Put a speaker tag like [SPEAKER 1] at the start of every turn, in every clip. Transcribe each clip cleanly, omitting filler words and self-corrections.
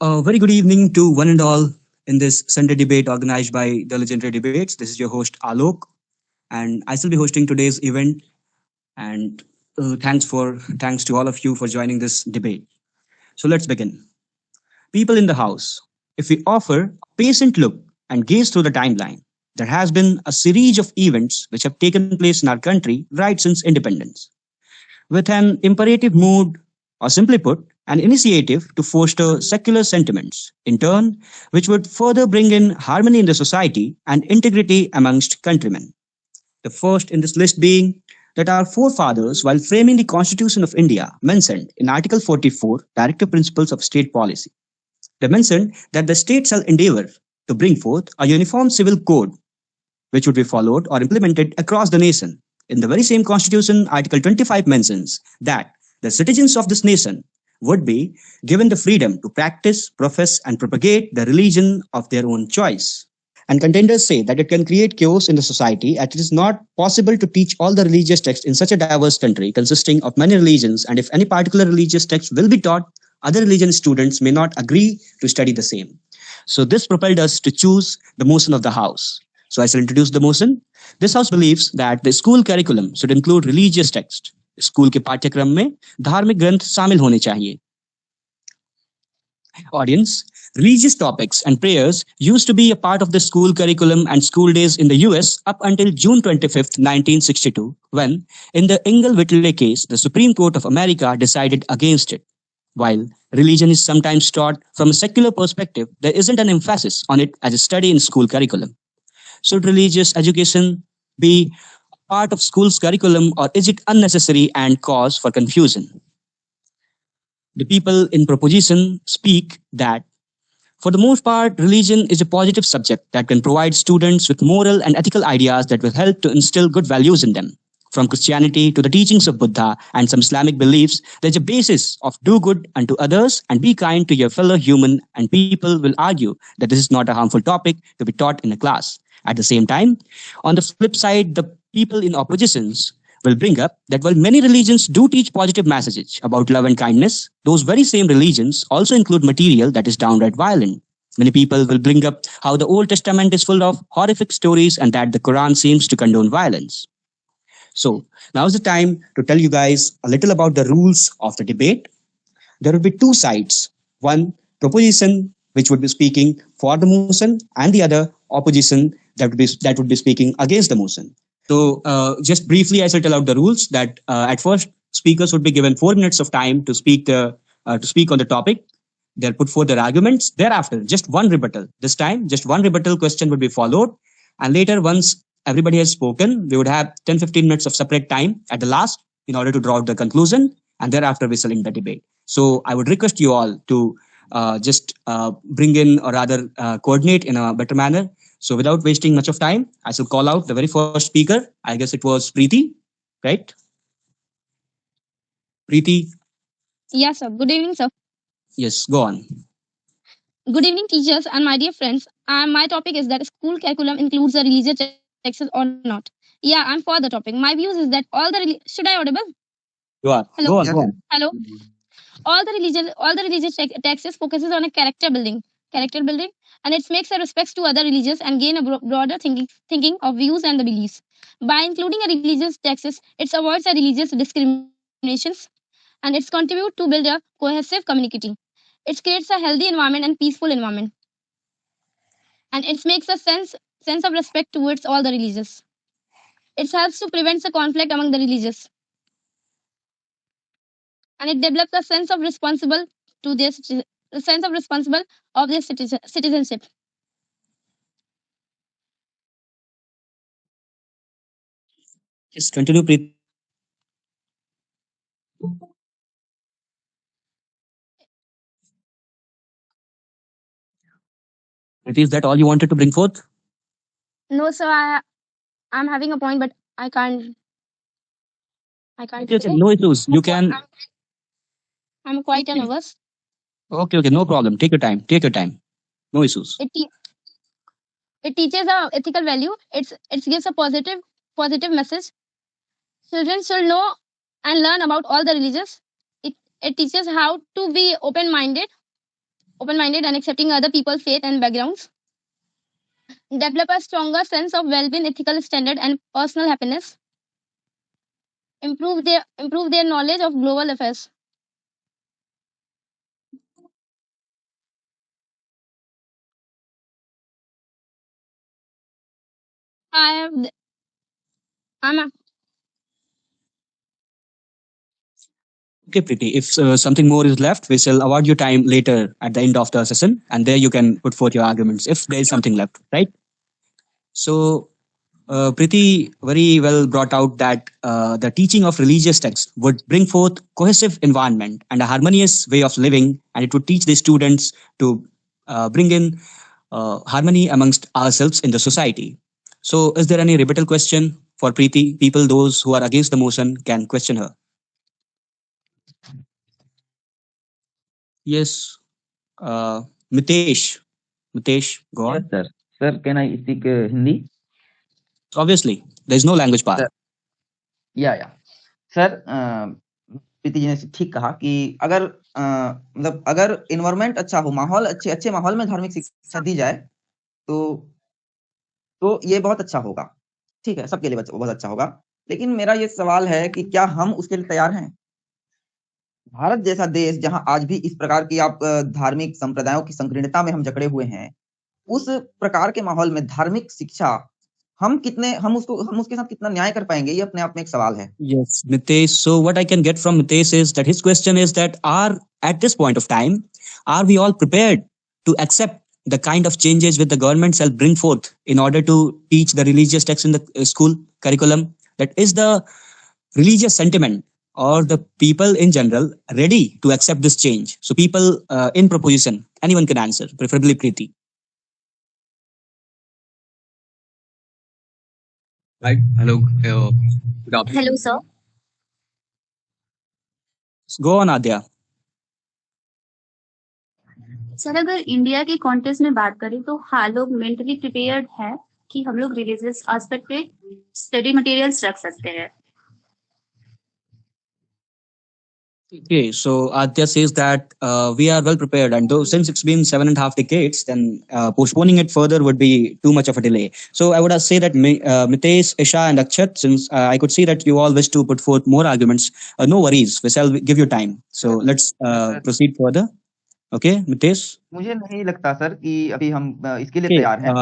[SPEAKER 1] A very good evening to one and all in this Sunday debate organized by the Legendary Debates. This is your host Alok, and I shall be hosting today's event. And thanks to all of you for joining this debate. So let's begin. People in the house, if we offer a patient look and gaze through the timeline, there has been a series of events which have taken place in our country right since independence with an imperative mood, or simply put, an initiative to foster secular sentiments, in turn, which would further bring in harmony in the society and integrity amongst countrymen. The first in this list being that our forefathers, while framing the Constitution of India, mentioned in Article 44 Directive Principles of State Policy. They mentioned that the state shall endeavor to bring forth a uniform civil code which would be followed or implemented across the nation. In the very same constitution, Article 25 mentions that the citizens of this nation would be given the freedom to practice, profess, and propagate the religion of their own choice. And contenders say that it can create chaos in the society as it is not possible to teach all the religious texts in such a diverse country consisting of many religions, and if any particular religious text will be taught, other religion students may not agree to study the same. So this propelled us to choose the motion of the House. So I shall introduce the motion. This House believes that the school curriculum should include religious text. School के पाठ्यक्रम में धार्मिक ग्रंथ शामिल होने चाहिए. Audience, religious topics and prayers used to be a part of the school curriculum and school days in the US up until June 25th, 1962, when, in the Ingle-Whittley case, the Supreme Court of America decided against it. While religion is sometimes taught from a secular perspective, there isn't an emphasis on it as a study in school curriculum. Should religious education be part of school's curriculum, or is it unnecessary and cause for confusion? The people in proposition speak that for the most part, religion is a positive subject that can provide students with moral and ethical ideas that will help to instill good values in them. From Christianity to the teachings of Buddha and some Islamic beliefs, there's a basis of do good unto others and be kind to your fellow human, and people will argue that this is not a harmful topic to be taught in a class. At the same time, on the flip side, the people in oppositions will bring up that while many religions do teach positive messages about love and kindness, those very same religions also include material that is downright violent. Many people will bring up how the Old Testament is full of horrific stories and that the Quran seems to condone violence. So, now is the time to tell you guys a little about the rules of the debate. There will be two sides: one proposition, which would be speaking for the motion, and the other opposition that would be speaking against the motion. So, just briefly, I shall tell out the rules that at first, speakers would be given 4 minutes of time to speak on the topic. They'll put forth their arguments. Thereafter, just one rebuttal. This time, just one rebuttal question would be followed. And later, once everybody has spoken, we would have 10-15 minutes of separate time at the last in order to draw out the conclusion. And thereafter, we shall end the debate. So I would request you all to just bring in, or rather coordinate in a better manner. So without wasting much of time, I shall call out the very first speaker. I guess it was Preeti, right? Preeti,
[SPEAKER 2] Yes, sir. Good evening, sir.
[SPEAKER 1] yes, go on.
[SPEAKER 2] Good evening, teachers and my dear friends. My topic is that school curriculum includes the religious texts or not. Yeah, I'm for the topic. My views is that all the should I audible?
[SPEAKER 1] You are.
[SPEAKER 2] Hello,
[SPEAKER 1] Go on,
[SPEAKER 3] Yeah,
[SPEAKER 1] go on.
[SPEAKER 2] hello. All the religious texts focuses on a character building, and it makes a respects to other religions and gain a broader thinking of views and the beliefs. By including a religious texts, it avoids a religious discriminations, and it's contribute to build a cohesive community. It creates a healthy environment and peaceful environment, and it makes a sense of respect towards all the religions. It helps to prevent the conflict among the religions, and it develops a sense of responsible to their a sense of responsible of their citizenship.
[SPEAKER 1] Yes, continue, Preeti. Preeti, is that all you wanted to bring forth?
[SPEAKER 2] No, sir, I'm having a point, but I can't
[SPEAKER 1] Okay, okay,
[SPEAKER 2] say.
[SPEAKER 1] no issues. You can.
[SPEAKER 2] I'm quite nervous.
[SPEAKER 1] Okay, okay, no problem. Take your time. Take your time. No issues.
[SPEAKER 2] It teaches a ethical value. It gives a positive message. Children should know and learn about all the religions. It teaches how to be open minded, open-minded and accepting other people's faith and backgrounds, develop a stronger sense of well-being, ethical standard, and personal happiness, improve their knowledge of global affairs. I have, I'm a,
[SPEAKER 1] Okay, Preeti. If something more is left, we shall award you time later at the end of the session, and there you can put forth your arguments if there is something left, right? So, Preeti very well brought out that the teaching of religious texts would bring forth cohesive environment and a harmonious way of living, and it would teach the students to bring in harmony amongst ourselves in the society. So, is there any rebuttal question for Preeti? People, those who are against the motion, can question her. Yes, uh, Mitesh. Mitesh, go
[SPEAKER 3] Yes,
[SPEAKER 1] on.
[SPEAKER 3] sir. Sir, can I speak Hindi?
[SPEAKER 1] Obviously, there is no language
[SPEAKER 3] sir
[SPEAKER 1] bar.
[SPEAKER 3] या sir Preeti ji ने ठीक कहा कि अगर मतलब अगर environment अच्छा हो, माहौल अच्छे अच्छे माहौल में धार्मिक शिक्षा दी जाए तो ये बहुत अच्छा होगा। ठीक है, सबके लिए बहुत अच्छा होगा। लेकिन मेरा ये सवाल है कि क्या हम उसके लिए तैयार हैं? भारत जैसा देश जहाँ आज भी इस प्रकार की आप धार्मिक संप्रदायों की संकीर्णता में हम जकड़े हुए हैं, उस प्रकार के माहौल में धार्मिक शिक्षा हम उसके साथ कितना न्याय कर पाएंगे, ये अपने आप में एक सवाल है।
[SPEAKER 1] Yes, Mitesh. So what I can get from Mitesh is that his question is that are at this point of time, are we all prepared to accept the kind of changes which the government shall bring forth in order to teach the religious text in the school curriculum? That is the religious sentiment or the people in general ready to accept this change? So people in proposition, anyone can answer, preferably Preeti.
[SPEAKER 4] Right. Hello. Good afternoon.
[SPEAKER 5] Hello, sir.
[SPEAKER 1] Go on, Adya.
[SPEAKER 5] Sir अगर India के context में बात करें तो हाँ लोग mentally prepared है कि हम लोग रिलीजियस एस्पेक्ट पे स्टडी मटेरियल्स रख सकते हैं।
[SPEAKER 1] Okay, so Adya says that we are well prepared, and though since it's been 7.5 decades, then postponing it further would be too much of a delay. So I would say that Mitesh, Isha, and Akshat, since I could see that you all wish to put forth more arguments, no worries, we shall give you time. So let's proceed further. Okay, Mitesh.
[SPEAKER 3] मुझे नहीं लगता sir कि अभी हम इसके लिए
[SPEAKER 1] Okay,
[SPEAKER 3] तैयार हैं।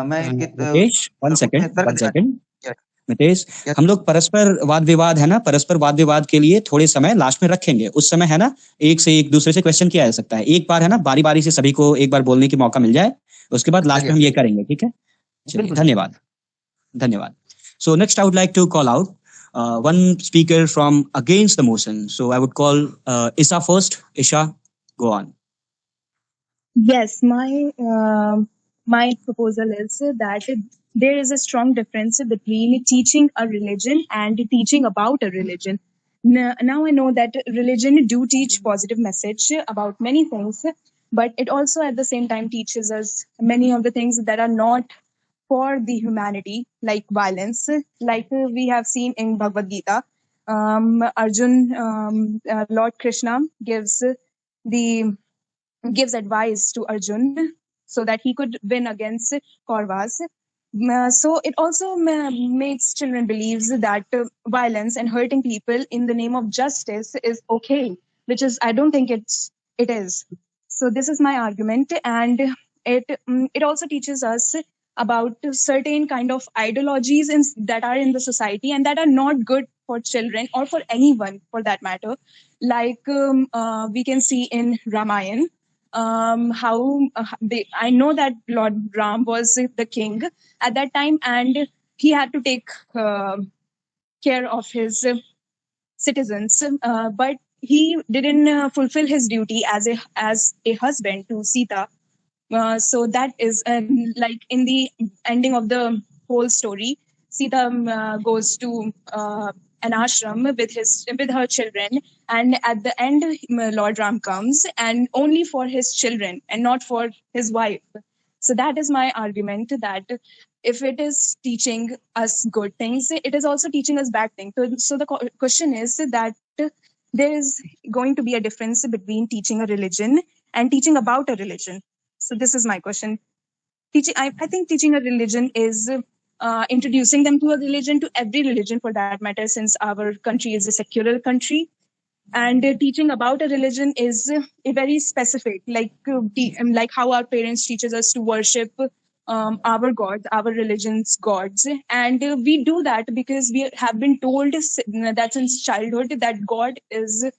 [SPEAKER 3] मैं इसके
[SPEAKER 1] Mitesh, one second,
[SPEAKER 3] तर्क
[SPEAKER 1] one
[SPEAKER 3] देना
[SPEAKER 1] second.
[SPEAKER 3] Yes.
[SPEAKER 1] मितेश,
[SPEAKER 3] Yes.
[SPEAKER 1] हम लोग परस्पर वाद विवाद है ना, परस्पर वाद विवाद के लिए थोड़े समय लास्ट में रखेंगे। उस समय है ना, एक से एक दूसरे से क्वेश्चन किया जा सकता है। एक बार है ना, बारी बारी से सभी को एक बार बोलने की मौका मिल जाए, उसके बाद लास्ट में हम ये करेंगे। ठीक है, चलिए,
[SPEAKER 3] बिल्कुल।
[SPEAKER 1] धन्यवाद धन्यवाद। So next I would like to call out one speaker from against the motion. So I would call Isha first. Isha, go on.
[SPEAKER 6] Yes, my proposal is that there is a strong difference between teaching a religion and teaching about a religion. Now I know that religion do teach positive message about many things, but it also at the same time teaches us many of the things that are not for the humanity, like violence, like we have seen in Bhagavad Gita. Arjun, Lord Krishna the gives advice to Arjun so that he could win against Kauravas. So it also makes children believes that violence and hurting people in the name of justice is okay, which is I don't think it is. So this is my argument, and it also teaches us about certain kind of ideologies that are in the society and that are not good for children or for anyone for that matter. Like we can see in Ramayana, how I know that Lord Ram was the king at that time, and he had to take care of his citizens, but he didn't fulfill his duty as a husband to Sita. So that is like in the ending of the whole story, Sita goes to an ashram with her children, and at the end, Lord Ram comes, and only for his children and not for his wife. So that is my argument, that if it is teaching us good things, it is also teaching us bad things. So the question is that there is going to be a difference between teaching a religion and teaching about a religion. So this is my question. I think teaching a religion is introducing them to a religion, to every religion for that matter, since our country is a secular country. And teaching about a religion is a very specific, like how our parents teaches us to worship our gods, our religion's gods, and we do that because we have been told that since childhood that God is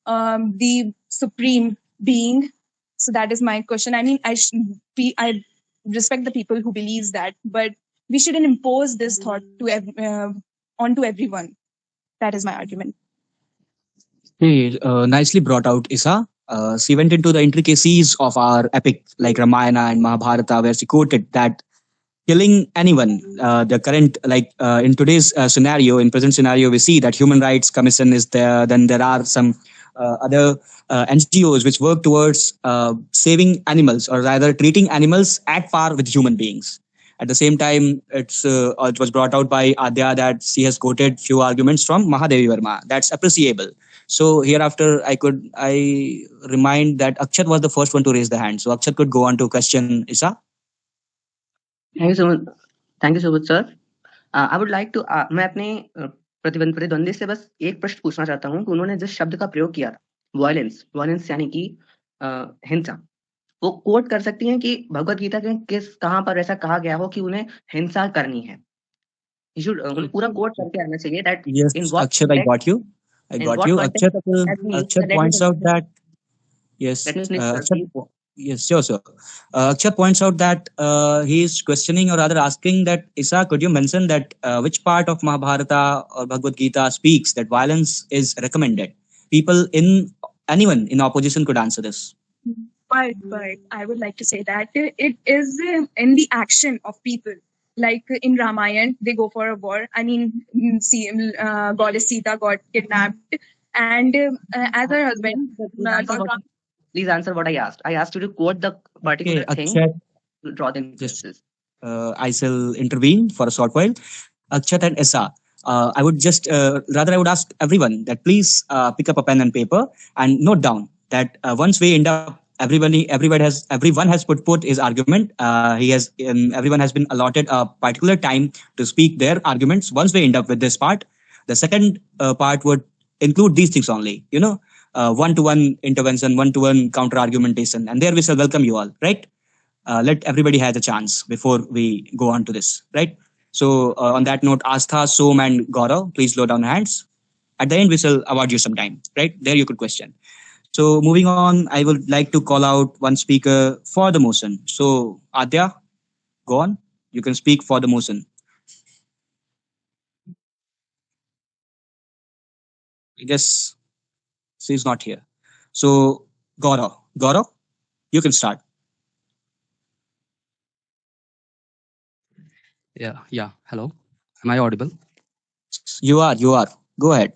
[SPEAKER 6] the supreme being. So that is my question. I mean, I respect the people who believes that, but we shouldn't impose this thought to onto everyone. That is my argument.
[SPEAKER 1] Hey, nicely brought out, Isa. She went into the intricacies of our epic like Ramayana and Mahabharata, where she quoted that killing anyone, the current, in today's scenario, in present scenario, we see that Human Rights Commission is there. Then there are some other NGOs which work towards saving animals, or rather treating animals at par with human beings. At the same time, it was brought out by Adya that she has quoted few arguments from Mahadevi Verma. That's appreciable. So hereafter, I remind that Akshat was the first one to raise the hand. So Akshat could go on to question Isa.
[SPEAKER 7] Thank you so much thank you so much sir I would like to मैं अपने प्रतिद्वंदी से बस एक प्रश्न पूछना चाहता हूँ कि उन्होंने जिस शब्द का प्रयोग किया था वायलेंस यानी कि हिंसा, वो कोट कर सकती हैं कि भगवत गीता के कहाँ पर ऐसा कहा गया हो कि उन्हें हिंसा करनी है? पूरा कोट करके आना चाहिए that
[SPEAKER 1] Yes,
[SPEAKER 7] in what
[SPEAKER 1] Akshat, I got you.
[SPEAKER 7] in what context
[SPEAKER 1] Akshat points out that yes,
[SPEAKER 7] let me finish, sir,
[SPEAKER 1] Akshat,
[SPEAKER 7] please.
[SPEAKER 1] yes, sure. Akshat points out that he is questioning, or rather asking that Isa, could you mention that which part of Mahabharata or Bhagavad Gita speaks that violence is recommended? Anyone in opposition could answer this.
[SPEAKER 6] But I would like to say that it is in the action of people. Like in Ramayana, they go for a war. I mean, goddess Sita got kidnapped, and as her husband,
[SPEAKER 7] Please answer what I asked. I asked you to quote the particular
[SPEAKER 1] Okay,
[SPEAKER 7] thing
[SPEAKER 1] Akshat,
[SPEAKER 7] to draw the
[SPEAKER 1] just
[SPEAKER 7] inferences.
[SPEAKER 1] I shall intervene for a short while. Akshat and Isa, I would just rather I would ask everyone that please pick up a pen and paper and note down that once we end up, everyone has put forth his argument. Everyone has been allotted a particular time to speak their arguments. Once we end up with this part, the second part would include these things only. One-to-one intervention, one-to-one counter argumentation, and there we shall welcome you all. Right? Let everybody have a chance before we go on to this, right? So on that note, Astha, Som, and Gaurav, please lower down hands. At the end, we shall award you some time, right? There you could question. So moving on, I would like to call out one speaker for the motion. So Adya, go on. You can speak for the motion. I guess she's not here. So Gaurav, you can start.
[SPEAKER 4] Yeah. Hello. Am I audible?
[SPEAKER 1] You are. Go ahead.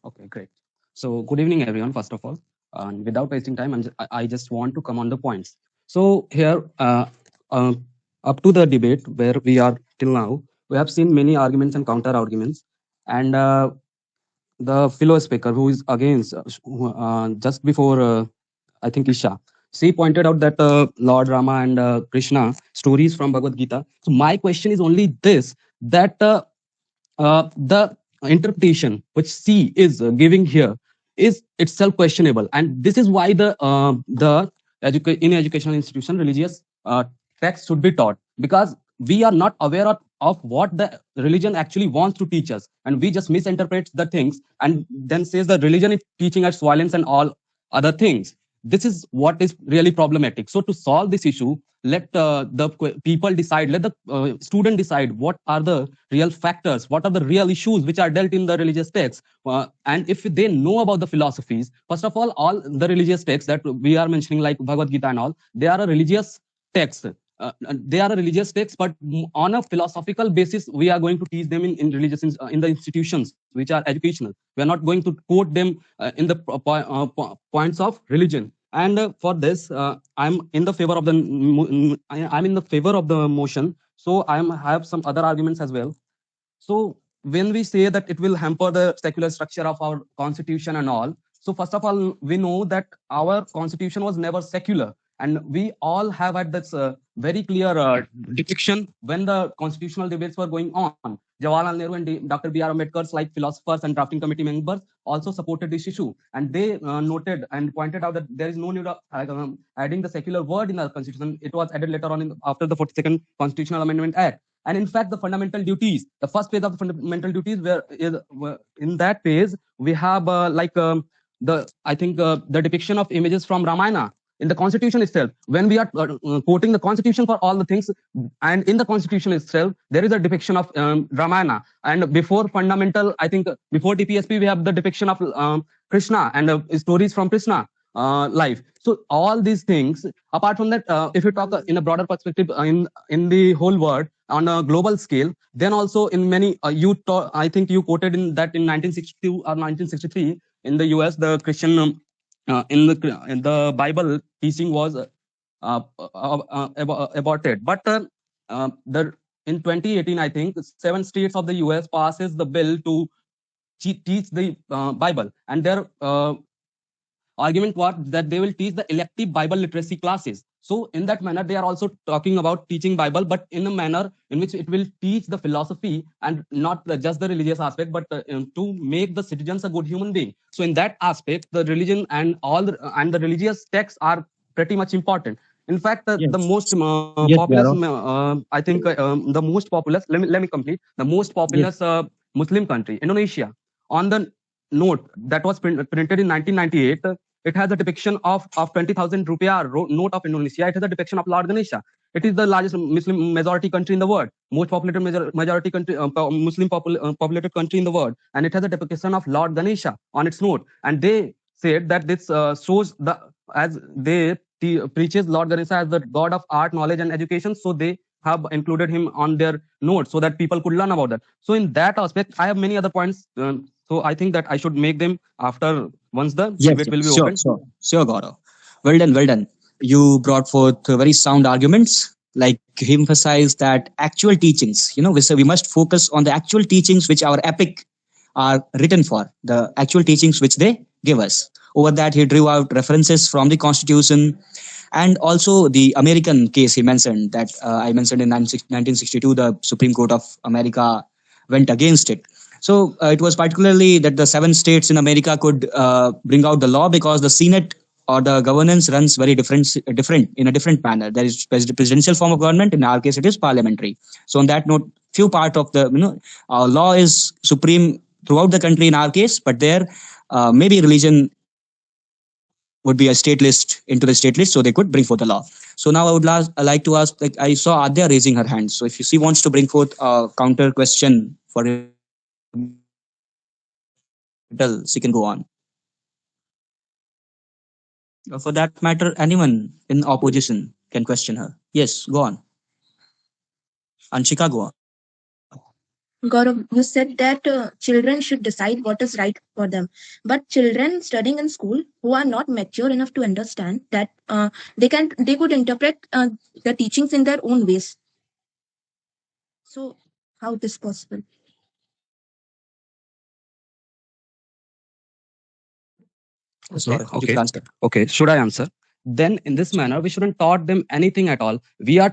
[SPEAKER 4] Okay, great. So, good evening, everyone. First of all, and without wasting time, I just want to come on the points. So here, up to the debate where we are till now, we have seen many arguments and counter arguments, and the fellow speaker who is against just before I think Isha, she pointed out that Lord Rama and Krishna stories from Bhagavad Gita. So my question is only this: that the interpretation which she is giving here is itself questionable, and this is why in educational institution religious texts should be taught, because we are not aware of what the religion actually wants to teach us, and we just misinterpret the things and then says the religion is teaching us violence and all other things. This is what is really problematic. So to solve this issue, let people decide, let the student decide what are the real factors, what are the real issues which are dealt in the religious texts. And if they know about the philosophies, first of all the religious texts that we are mentioning, like Bhagavad Gita and all, they are a religious text. They are a religious text, but on a philosophical basis, we are going to teach them in the institutions which are educational. We are not going to quote them in the points of religion. And for this, I'm in the favor of the motion. So I have some other arguments as well. So when we say that it will hamper the secular structure of our constitution and all, So first of all, we know that our constitution was never secular, and we all have had this very clear depiction when the constitutional debates were going on. Jawaharlal Nehru and Dr. B.R. Ambedkar's like philosophers and drafting committee members also supported this issue, and they noted and pointed out that there is no need of adding the secular word in the constitution. It was added later on after the 42nd Constitutional Amendment Act. And in fact, the fundamental duties, the first phase of the fundamental duties, were in that phase we have the depiction of images from Ramayana in the constitution itself. When we are quoting the constitution for all the things, and in the constitution itself there is a depiction of Ramayana. And before fundamental, I think before DPSP, we have the depiction of Krishna and stories from Krishna life. So all these things, apart from that, if you talk in a broader perspective in the whole world on a global scale, then also in many I think you quoted in that in 1962 or 1963 in the US, the Christian in the Bible teaching was aborted. But in 2018, I think 7 states of the US passes the bill to teach the Bible, and their argument was that they will teach the elective Bible literacy classes. So in that manner, they are also talking about teaching Bible, but in a manner in which it will teach the philosophy and not just the religious aspect, but to make the citizens a good human being. So in that aspect, the religion and the religious texts are pretty much important. In fact, the most populous, I think the most populous, let me complete, the most populous Muslim country, Indonesia, on the note that was printed in 1998, it has a depiction of 20,000 rupiah note of Indonesia. It has a depiction of Lord Ganesha. It is the largest Muslim majority country in the world, most populated majority country, Muslim populated country in the world, and it has a depiction of Lord Ganesha on its note. And they said that this shows as they preaches Lord Ganesha as the god of art, knowledge, and education. So they have included him on their notes so that people could learn about that. So in that aspect, I have many other points. So I think that I should make them after once the debate will be open.
[SPEAKER 1] Sure, Gaurav. Well done. You brought forth very sound arguments. Like he emphasized that actual teachings, we must focus on the actual teachings which our epic are written for, the actual teachings which they give us. Over that, he drew out references from the Constitution and also the American case he mentioned that I mentioned in 1962, the Supreme Court of America went against it. So it was particularly that the 7 states in America could bring out the law because the Senate or the governance runs very different in a different manner. There is presidential form of government. In our case, it is parliamentary. So on that note, few part of the our law is supreme throughout the country in our case, but there maybe religion would be a state list into the state list, so they could bring forth the law. So now I would like to ask, like I saw Adya raising her hand. So if she wants to bring forth a counter question for she can go on. For that matter, anyone in opposition can question her. Yes, go on. Anshika, go on.
[SPEAKER 8] Gaurav, you said that children should decide what is right for them. But children studying in school who are not mature enough to understand that they could interpret the teachings in their own ways. So how it is possible?
[SPEAKER 4] Okay. Should I answer? Then in this manner, we shouldn't taught them anything at all. We are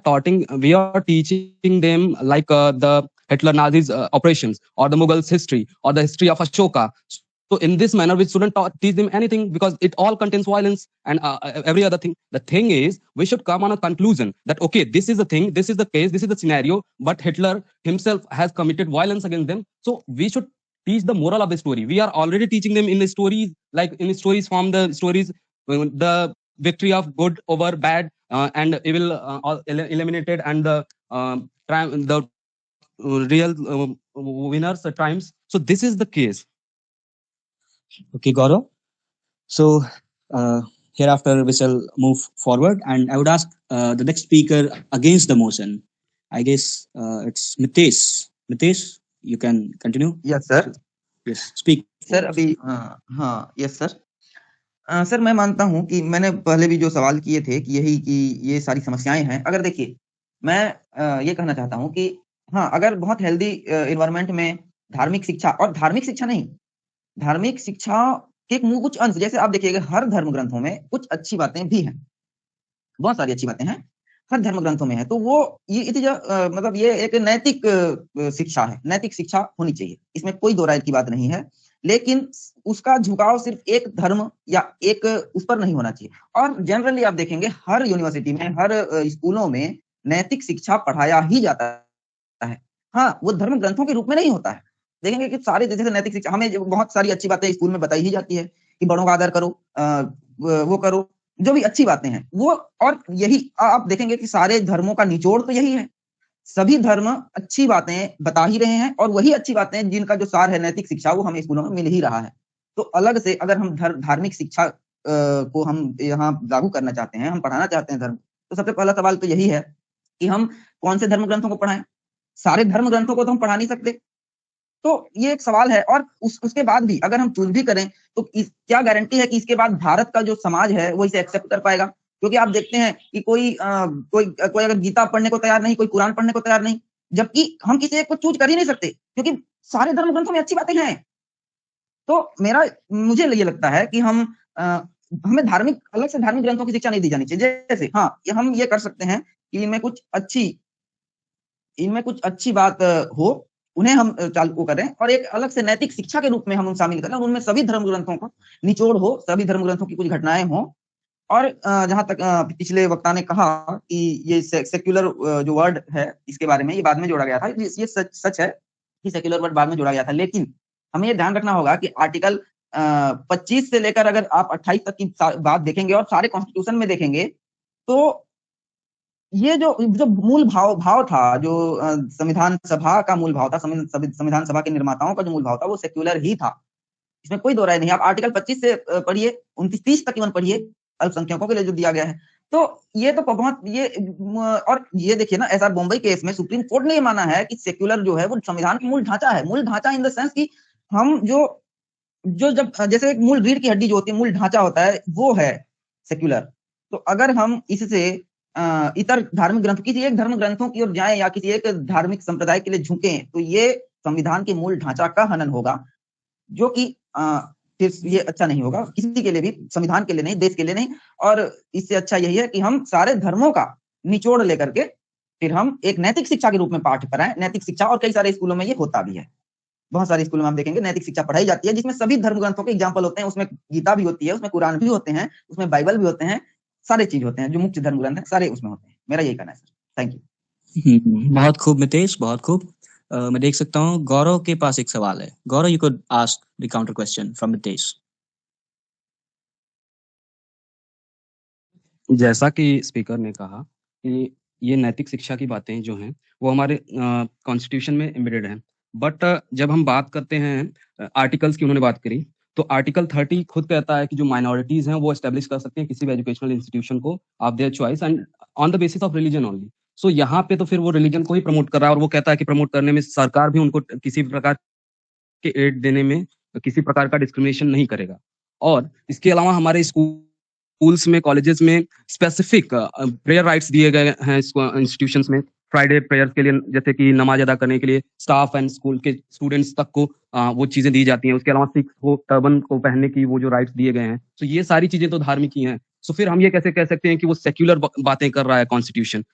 [SPEAKER 4] teaching them like the Hitler Nazis operations or the Mughals history or the history of Ashoka. So in this manner, we shouldn't teach them anything because it all contains violence and every other thing. The thing is, we should come on a conclusion that, okay, this is the thing, this is the case, this is the scenario, but Hitler himself has committed violence against them. So we should teach the moral of the story. We are already teaching them in the stories, like in the stories from the stories, the victory of good over bad and evil eliminated, and the real winners triumphs. So this is the case.
[SPEAKER 1] Okay, Gaurav. So hereafter we shall move forward, and I would ask the next speaker against the motion. I guess it's Mitesh. Mitesh, you can continue.
[SPEAKER 3] Yes, sir.
[SPEAKER 1] Yes, speak.
[SPEAKER 3] Sir अभी हाँ yes sir sir मैं मानता हूँ कि मैंने पहले भी जो सवाल किए थे कि ये सारी समस्याएं हैं। अगर देखिए मैं ये कहना चाहता हूँ कि हाँ, अगर बहुत हेल्दी एनवायरनमेंट में धार्मिक शिक्षा, और धार्मिक शिक्षा नहीं, धार्मिक शिक्षा कि कुछ अंश, जैसे आप देखिएगा हर धर्म ग्रंथों में कुछ अच्छी बातें भी हैं, बहुत सारी अच्छी बातें हैं हर धर्म ग्रंथों में है। तो वो ये मतलब ये एक नैतिक शिक्षा है, नैतिक शिक्षा होनी चाहिए, इसमें कोई दो राय की बात नहीं है। लेकिन उसका झुकाव सिर्फ एक धर्म या एक उस पर नहीं होना चाहिए। और जनरली आप देखेंगे हर यूनिवर्सिटी में, हर स्कूलों में नैतिक शिक्षा पढ़ाया ही जाता है। हाँ, वो धर्म ग्रंथों के रूप में नहीं होता है। देखेंगे कि सारे जैसे नैतिक शिक्षा हमें बहुत सारी अच्छी बातें स्कूल में बताई ही जाती है कि बड़ों का आदर करो, वो करो, जो भी अच्छी बातें हैं वो। और यही आप देखेंगे कि सारे धर्मों का निचोड़ तो यही है, सभी धर्म अच्छी बातें बता ही रहे हैं, और वही अच्छी बातें जिनका जो सार है नैतिक शिक्षा, वो हमें स्कूलों में मिल ही रहा है। तो अलग से अगर हम धार्मिक शिक्षा को हम यहाँ लागू करना चाहते हैं, हम पढ़ाना चाहते हैं धर्म, तो सबसे पहला सवाल तो यही है कि हम कौन से धर्म ग्रंथों को पढ़ाएं। सारे धर्म ग्रंथों को तो हम पढ़ा नहीं सकते, तो ये एक सवाल है। और उसके बाद भी अगर हम चूज भी करें तो क्या गारंटी है कि इसके बाद भारत का जो समाज है वो इसे एक्सेप्ट कर पाएगा? क्योंकि आप देखते हैं कि कोई अगर गीता पढ़ने को तैयार नहीं, कोई कुरान पढ़ने को तैयार नहीं, जबकि हम किसी एक को चूज कर ही नहीं सकते, क्योंकि सारे धर्म ग्रंथों में अच्छी बातें हैं। तो मुझे ये लगता है कि हमें अलग से धार्मिक ग्रंथों की शिक्षा नहीं दी जानी चाहिए। जैसे हाँ, हम ये कर सकते हैं कि इनमें कुछ अच्छी बात हो, उन्हें हम चालू करें, और एक अलग से नैतिक शिक्षा के रूप में हम शामिल करें, और उनमें सभी धर्म ग्रंथों को निचोड़ हो, सभी धर्म ग्रंथों की कुछ घटनाएं हो। और जहां तक पिछले वक्ता ने कहा कि ये सेक्युलर जो वर्ड है, इसके बारे में ये बाद में जोड़ा गया था, ये सच है कि सेक्युलर वर्ड बाद में जोड़ा गया था। लेकिन हमें ये ध्यान रखना होगा कि आर्टिकल 25 से लेकर अगर आप 28 तक की बात देखेंगे और सारे कॉन्स्टिट्यूशन में देखेंगे, तो ये जो मूल भाव था, जो संविधान सभा का मूल भाव था, संविधान सभा के निर्माताओं का जो मूल भाव था, वो सेक्युलर ही था, इसमें कोई दो राय नहीं। आप आर्टिकल 25 से पढ़िए, 29-30 तक इवन पढ़िए, अल्पसंख्यकों के लिए जो दिया गया है। तो ये तो बहुत और ये देखिए ना, एसआर बॉम्बे केस में सुप्रीम कोर्ट ने ये माना है कि सेक्युलर जो है वो संविधान का मूल ढांचा है। मूल ढांचा इन द सेंस कि हम जब जैसे एक मूल रीढ़ की हड्डी जो होती है, मूल ढांचा होता है, वो है सेक्युलर। तो अगर हम इससे इतर धार्मिक ग्रंथ, किसी एक धर्म ग्रंथों की ओर जाएं या किसी एक धार्मिक संप्रदाय के लिए झुकें, तो ये संविधान के मूल ढांचा का हनन होगा, जो कि फिर ये अच्छा नहीं होगा किसी के लिए भी, संविधान के लिए नहीं, देश के लिए नहीं। और इससे अच्छा यही है कि हम सारे धर्मों का निचोड़ लेकर के फिर हम एक नैतिक शिक्षा के रूप में पाठ कराएं, नैतिक शिक्षा। और कई सारे स्कूलों में ये होता भी है, बहुत सारे स्कूलों में आप देखेंगे नैतिक शिक्षा पढ़ाई जाती है, जिसमें सभी धर्म ग्रंथों के एग्जाम्पल होते हैं। उसमें गीता भी होती है, उसमें कुरान भी होते हैं, उसमें बाइबल भी होते हैं, सारे चीज होते हैं, जो मुख्य धर्म ग्रंथ है सारे उसमें होते हैं। मेरा यही कहना है सर। Thank you.
[SPEAKER 1] बहुत खूब मितेश, बहुत खूब। मैं देख सकता हूँ गौरव के पास एक सवाल है। Gaurav, you could ask the counter question from Mitesh.
[SPEAKER 4] जैसा कि स्पीकर ने कहा कि ये नैतिक शिक्षा की बातें जो हैं वो हमारे कॉन्स्टिट्यूशन में एम्बेडेड हैं, बट जब हम बात करते हैं आर्टिकल्स की, उन्होंने बात करी, तो आर्टिकल 30 खुद कहता है कि जो माइनॉरिटीज हैं वो एस्टेब्लिश कर सकते हैं किसी भी एजुकेशनल इंस्टीट्यूशन को of their choice and on the basis of religion only. So यहाँ पे तो फिर वो रिलीजन को ही प्रमोट कर रहा है, और वो कहता है कि प्रमोट करने में सरकार भी उनको किसी प्रकार के एड देने में किसी प्रकार का डिस्क्रिमिनेशन नहीं करेगा। और इसके अलावा हमारे स्कूल्स में, कॉलेजेस में स्पेसिफिक प्रेयर राइट्स दिए गए हैं इंस्टीट्यूशंस में, फ्राइडे प्रेयर्स के लिए, जैसे कि नमाज अदा करने के लिए स्टाफ एंड स्कूल के स्टूडेंट्स तक को वो चीजें दी जाती हैं। उसके अलावा सिख को टर्बन को पहनने की वो जो राइट्स दिए गए हैं, तो ये सारी चीजें तो धार्मिक ही हैं। सो फिर हम ये कैसे कह सकते हैं कि वो सेक्युलर बातें कर रहा है कॉन्स्टिट्यूशन?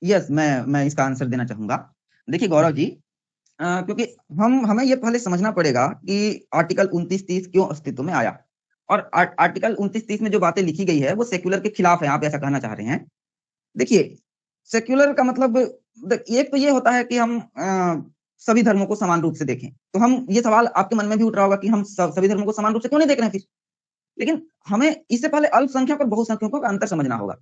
[SPEAKER 3] यस, मैं इसका आंसर देना चाहूंगा। देखिए गौरव जी, क्योंकि हमें ये पहले समझना पड़ेगा कि आर्टिकल 29-30 क्यों अस्तित्व में आया, और आर्टिकल 29-30 में जो बातें लिखी गई है वो सेक्युलर के खिलाफ है, आप ऐसा कहना चाह रहे हैं। देखिए, सेक्युलर का मतलब एक तो ये होता है कि हम सभी धर्मों को समान रूप से देखें। तो हम, ये सवाल आपके मन में भी उठ रहा होगा कि हम सभी धर्मों को समान रूप से क्यों नहीं देख रहे हैं फिर। लेकिन हमें इससे पहले अल्पसंख्यक और बहुसंख्यकों का अंतर समझना होगा।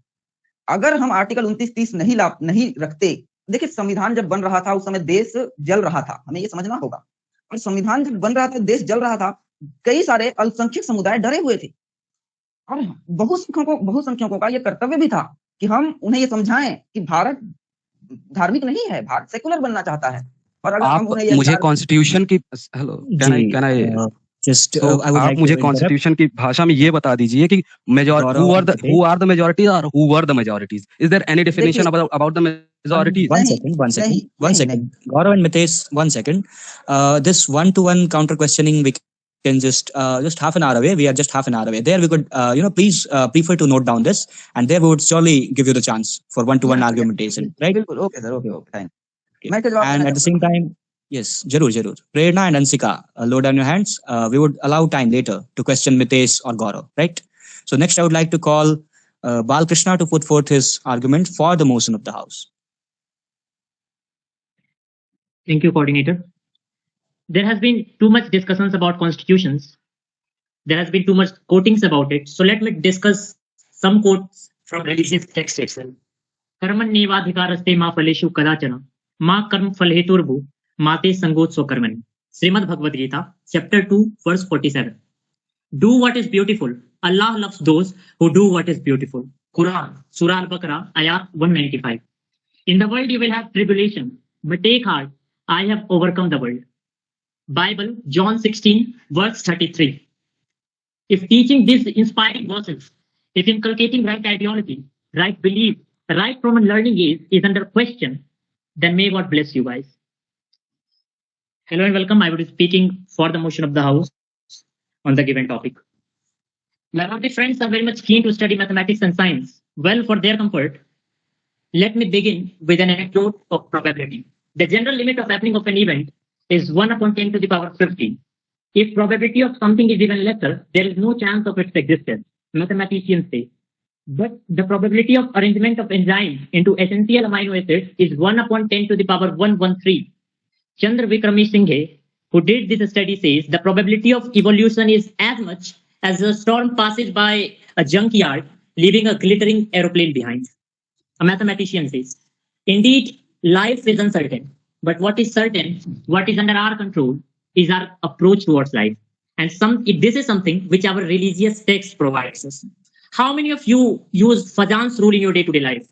[SPEAKER 3] अगर हम आर्टिकल 29-30 नहीं रखते, देखिए संविधान जब बन रहा था उस समय देश जल रहा था, हमें ये समझना होगा। और संविधान जब बन रहा था, देश जल रहा था, कई सारे अल्पसंख्यक समुदाय डरे हुए थे, और बहुसंख्यकों का ये कर्तव्य भी था कि हम उन्हें ये समझाएं कि भारत धार्मिक नहीं है, भारत सेकुलर बनना चाहता है। और अगर हम उन्हें
[SPEAKER 4] मुझे कॉन्स्टिट्यूशन की आप मुझे कॉन्स्टिट्यूशन की भाषा में ये बता दीजिए कि who are the majorities or who were the majorities? Is there any definition about the majorities?
[SPEAKER 1] One second. Gaurav and Mitesh, 1 second. This one-to-one counter questioning we can just half an hour away. We are just half an hour away. There we could, please prefer to note down this, and there we would surely give you the chance for one-to-one
[SPEAKER 3] Yeah,
[SPEAKER 1] argumentation, right?
[SPEAKER 3] बिल्कुल okay sir okay okay thank
[SPEAKER 1] Okay.
[SPEAKER 3] मैं इसका जवाब
[SPEAKER 1] And
[SPEAKER 3] देना
[SPEAKER 1] at the
[SPEAKER 3] चाहता
[SPEAKER 1] same time, yes, Jarur. Prerna and Ansika, lower down your hands. We would allow time later to question Mitesh or Gaurav, right? So next, I would like to call Balkrishna to put forth his argument for the motion of the House.
[SPEAKER 9] Thank you, coordinator. There has been too much discussions about constitutions. There has been too much quotings about it. So let me discuss some quotes from religious text itself. कर्मण्येवाधिकारस्ते मा फलेषु कदाचन मा कर्म फलहेतुर्भु माते संगोत्सव कर्मणि. Srimad Bhagavad Gita, chapter 2, verse 47. Do what is beautiful. Allah loves those who do what is beautiful. Quran, Surah Al-Baqarah, ayat 195. In the world you will have tribulation, but take heart, I have overcome the world. Bible, John 16, verse 33. If teaching these inspiring verses, if inculcating right ideology, right belief, right from a learning age is under question, then may God bless you guys. Hello and welcome. I will be speaking for the motion of the House on the given topic. My lovely friends are very much keen to study mathematics and science. Well, for their comfort, let me begin with an anecdote of probability. The general limit of happening of an event is 1 upon 10 to the power 50. If probability of something is even lesser, there is no chance of its existence, mathematicians say. But the probability of arrangement of enzymes into essential amino acids is 1 upon 10 to the power 113. Chandra Vikrami Singhe, who did this study, says the probability of evolution is as much as a storm passes by a junkyard, leaving a glittering aeroplane behind. A mathematician says, indeed, life is uncertain, but what is certain, what is under our control, is our approach towards life. And this is something which our religious text provides us. How many of you use Fajan's rule in your day-to-day life?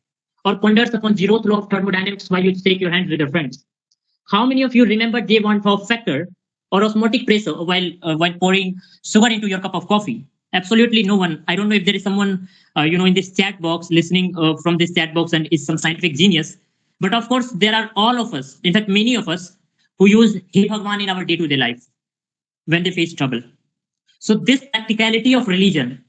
[SPEAKER 9] Or ponders upon zeroth law of thermodynamics while you shake your hands with your friends? How many of you remember J1 Hoff factor or osmotic pressure while pouring sugar into your cup of coffee? Absolutely no one. I don't know if there is someone in this chat box listening from this chat box and is some scientific genius. But of course, there are all of us, in fact, many of us, who use He Bhagwan in our day-to-day life when they face trouble. So this practicality of religion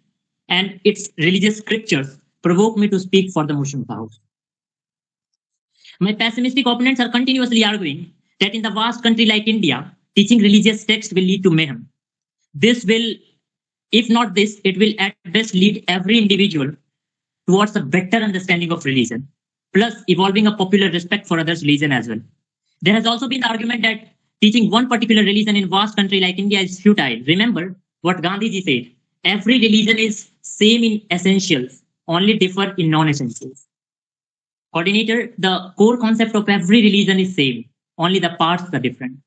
[SPEAKER 9] and its religious scriptures provoke me to speak for the motion of the House. My pessimistic opponents are continuously arguing that in the vast country like India, teaching religious texts will lead to mayhem. This will, if not this, it will at best lead every individual towards a better understanding of religion, plus evolving a popular respect for others' religion as well. There has also been the argument that teaching one particular religion in vast country like India is futile. Remember what Gandhiji said, every religion is same in essentials, only differ in non-essentials. Coordinator, the core concept of every religion is same, only the parts are different.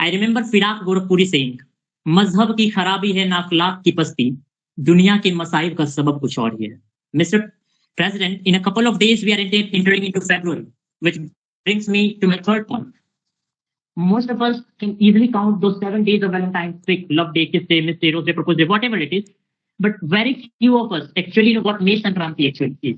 [SPEAKER 9] I remember Firak Gorakhpuri saying, मजहब की खराबी है ना अखलाक की पस्ती, दुनिया के मसाइब का सबब कुछ और ही है. Mr. President, in a couple of days we are entering into February, which brings me to my third point. Most of us can easily count those 7 days of Valentine's Day, Love Day, Kiss Day, Miss Day, Rose Day, Propose Day, whatever it is. But very few of us actually know what May Sankranti actually is.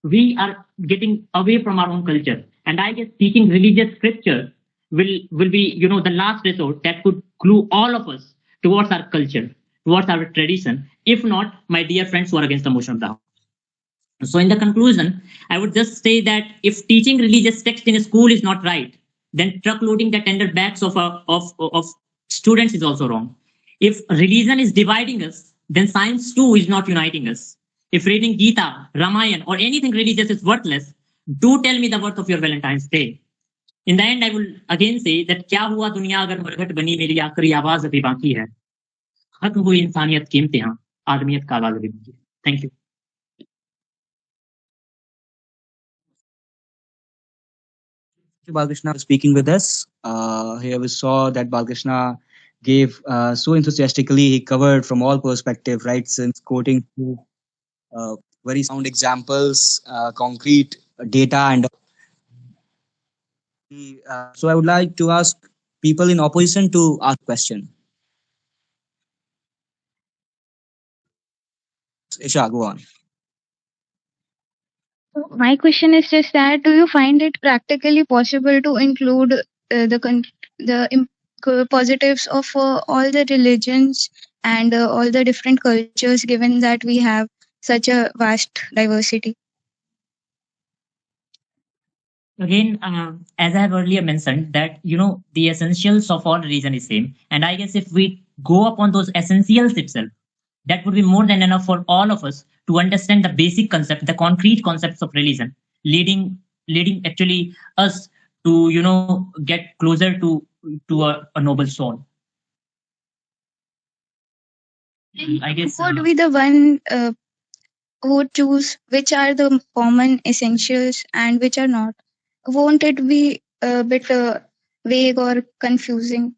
[SPEAKER 9] We are getting away from our own culture. And I guess teaching religious scripture will be, the last resort that could glue all of us towards our culture, towards our tradition. If not, my dear friends who are against the motion of the House. So in the conclusion, I would just say that if teaching religious text in a school is not right, then truckloading the tender bags of students is also wrong. If religion is dividing us, then science too is not uniting us. If reading Gita, Ramayana, or anything religious is worthless, do tell me the worth of your Valentine's Day. In the end, I will again say that क्या हुआ दुनिया अगर मरघट बनी मेरी आखिरी आवाज अभी बाकी है, खत्म हुई इंसानियत की इम्तिहान, आदमियत का आगाज अभी बाकी है. Thank you.
[SPEAKER 1] Balkrishna speaking with us. Here we saw that Balkrishna gave so enthusiastically, he covered from all perspectives, right? Since quoting to very sound examples, concrete data, and so I would like to ask people in opposition to ask a question. Isha, go on.
[SPEAKER 10] My question is just that, do you find it practically possible to include the positives of all the religions and all the different cultures, given that we have such a vast diversity.
[SPEAKER 9] Again, as I have earlier mentioned, that the essentials of all religion is same, and I guess if we go upon those essentials itself, that would be more than enough for all of us to understand the basic concept, the concrete concepts of religion, leading actually us to get closer to a noble soul. I guess.
[SPEAKER 10] Would be the one who choose which are the common essentials and which are not? Won't it be a bit vague or confusing?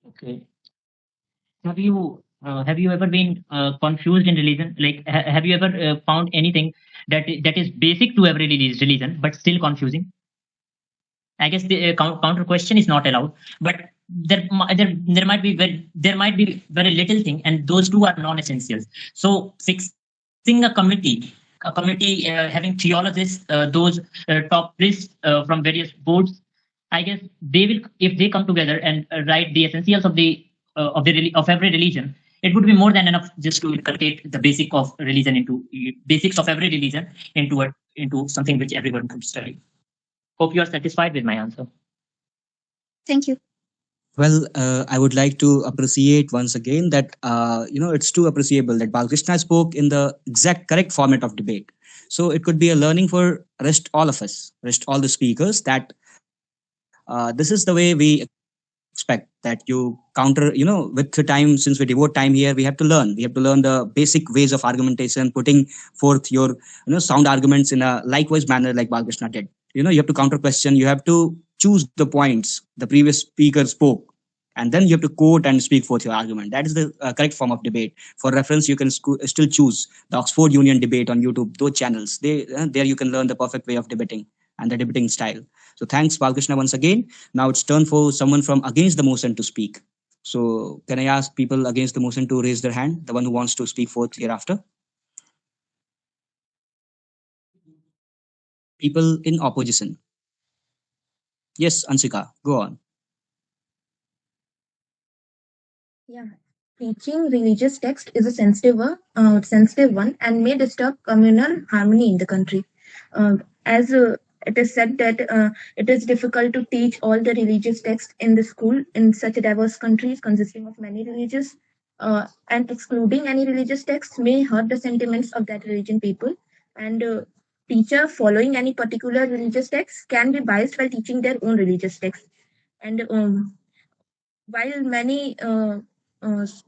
[SPEAKER 9] Okay. Have you ever been confused in religion? Like, have you ever found anything that is basic to every religion but still confusing? I guess the counter question is not allowed, but there might be very little thing, and those two are non-essentials. So fixing a committee having theologists, those top lists from various boards, I guess they will, if they come together and write the essentials of every religion, it would be more than enough just to inculcate the basics of every religion into something which everyone could study. Hope you are satisfied with my answer.
[SPEAKER 10] Thank you.
[SPEAKER 1] Well, I would like to appreciate once again that it's too appreciable that Balkrishna spoke in the exact correct format of debate. So it could be a learning for rest all of us, rest all the speakers, that this is the way we expect that you counter. With the time, since we devote time here, we have to learn. We have to learn the basic ways of argumentation, putting forth your sound arguments in a likewise manner like Balkrishna did. You have to counter question. You have to choose the points the previous speaker spoke, and then you have to quote and speak forth your argument. That is the correct form of debate. For reference, you can still choose the Oxford Union debate on YouTube. Those channels, there you can learn the perfect way of debating and the debating style. So thanks, Balkrishna, once again. Now it's turn for someone from against the motion to speak. So can I ask people against the motion to raise their hand, the one who wants to speak forth hereafter? People in opposition. Yes, Ansika, go on.
[SPEAKER 8] Yeah, teaching religious text is a sensitive one and may disturb communal harmony in the country. As it is said that it is difficult to teach all the religious texts in the school in such a diverse countries consisting of many religions, and excluding any religious texts may hurt the sentiments of that religion people. And teacher following any particular religious text can be biased while teaching their own religious text. And while many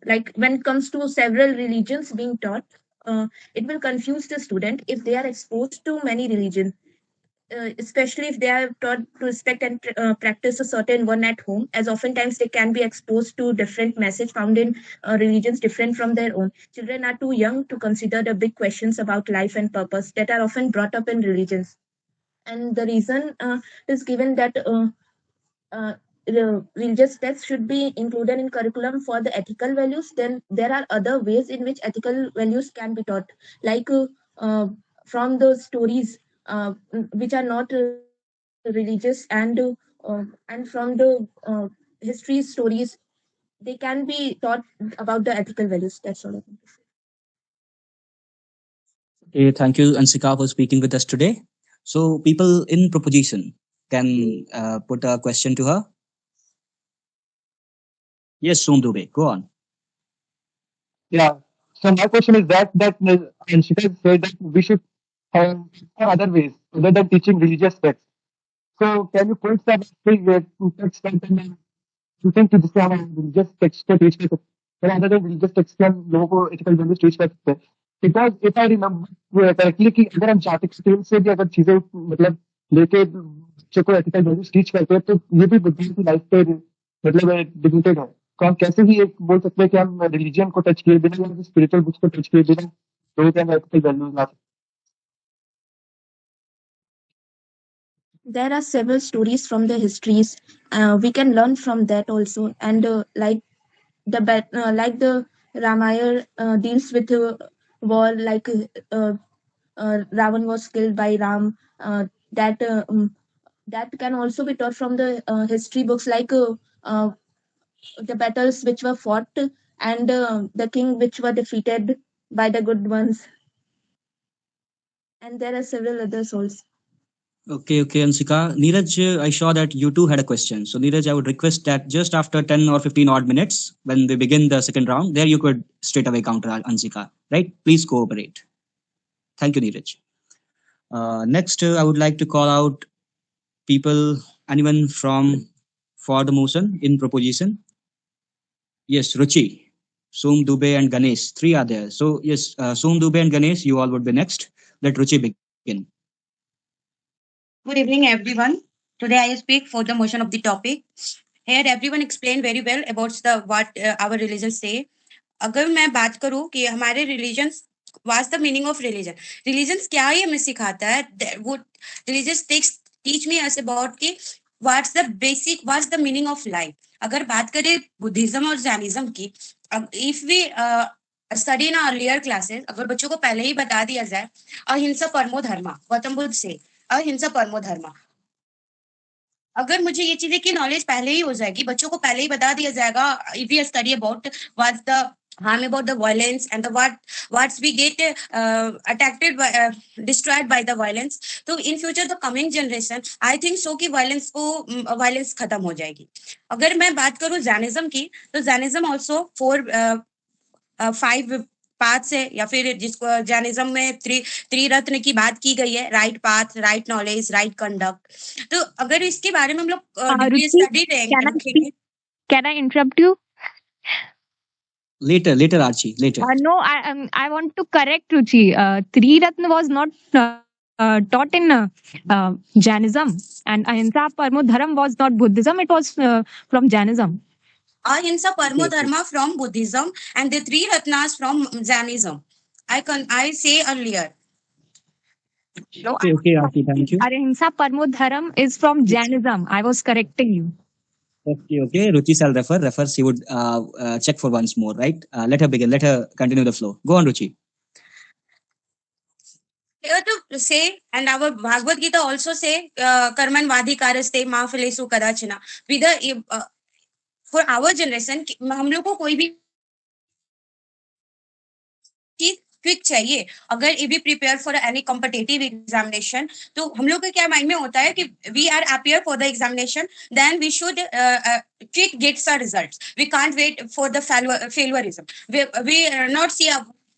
[SPEAKER 8] like when it comes to several religions being taught, it will confuse the student if they are exposed to many religions, especially if they are taught to respect and practice a certain one at home, as oftentimes they can be exposed to different message found in religions different from their own. Children are too young to consider the big questions about life and purpose that are often brought up in religions. And the reason is given that the religious texts should be included in curriculum for the ethical values, then there are other ways in which ethical values can be taught, like from the stories which are not religious, and from the history stories, they can be taught about the ethical values. That's all I think.
[SPEAKER 1] Okay, thank you, Ansika, for speaking with us today. So people in proposition can put a question to her. Yes, Somdube, go on.
[SPEAKER 11] Yeah. So my question is that Anshika said that we should have other ways other than teaching religious texts. So can you point some text that you think कि जिससे हम religious text को teach कर सकते हैं, other than religious text के हम लोगों को ethical values teach कर सकते हैं? Because if I remember correctly कि अगर हम चार्टिक स्केल से भी अगर चीजें मतलब लेके बच्चे को ethical values teach करते हैं, तो ये भी बुद्धि की लाइफ पे मतलब डिबेटेड है. तो हम कैसे भी एक बोल सकते हैं कि हम रिलीजन को टच किए बिना या स्पिरिचुअल बुक्स को टच किए बिना लोगों के अंदर एथिकल वैल्यूज ला सकते हैं.
[SPEAKER 8] There are several stories from the histories. We can learn from that also, and like the Ramayana deals with war, like Ravan was killed by Ram. That that can also be taught from the history books, like the battles which were fought and the king which were defeated by the good ones. And there are several others also.
[SPEAKER 1] Okay, Ansika. Neeraj, I saw that you too had a question. So, Neeraj, I would request that just after 10 or 15 odd minutes, when we begin the second round, there you could straight away counter Ansika, right? Please cooperate. Thank you, Neeraj. Next, I would like to call out people, anyone from for the motion in proposition. Yes, Ruchi, Soom Dubey, and Ganesh. Three are there. So, yes, Soom Dubey and Ganesh, you all would be next. Let Ruchi begin.
[SPEAKER 12] Good evening, everyone. Today I speak for the motion of the topic. Here, everyone explained very well about the what our religions say. अगर मैं बात करूं कि हमारे religions, what's the meaning of religion? Religions क्या ही हमें सिखाता है? Would religious teach me us about कि what's the meaning of life? अगर बात करें बुद्धिज्म और जैनिज्म की, if we study in our earlier classes, अगर बच्चों को पहले ही बता दिया जाए, अहिंसा परमो धर्मा, गौतम बुद्ध से अहिंसा परमो धर्मा, अगर मुझे ये चीजें की नॉलेज पहले ही हो जाएगी, बच्चों को पहले ही बता दिया जाएगा, if we study about what's the harm about the violence and the what's we get attacked by destroyed by the violence, तो in future the coming generation I think so कि violence खत्म हो जाएगी. अगर मैं बात करूं जैनिज्म की, तो जैनिज्म also 5 पाथ है, या फिर जिसको जैनिज्म में त्रिरत्न की बात की गई है, right path, right knowledge, right conduct. तो अगर इसके बारे में हम लोग स्टडी रखेंगे.
[SPEAKER 13] Can I interrupt you?
[SPEAKER 1] Later, Archie. Later.
[SPEAKER 13] No, I want to correct Ruchi. Triratna was not taught in Jainism, and Ahimsa Paramo Dharam was not Buddhism. It was from Jainism.
[SPEAKER 12] Ahimsa Paramo Dharma from Buddhism and the three Ratnas from Jainism. I say earlier.
[SPEAKER 1] Okay, Archie, thank you.
[SPEAKER 13] Ahimsa Paramo Dharam is from Jainism. I was correcting you.
[SPEAKER 1] Okay. Ruchi shall refer. She would check for once more, right? Let her begin. Let her continue the flow. Go on, Ruchi.
[SPEAKER 12] Here to say, and our Bhagavad Gita also say, Karman Vadhikaraste Ma Phalesu Kadachina. With the for our generation, हम लोग को कोई भी चीज quick चाहिए. अगर if we prepare for any competitive examination, तो हम लोग का क्या माइंड में होता है कि we are appear for the examination, then we should quick get our results. We can't wait for the failureism. We not see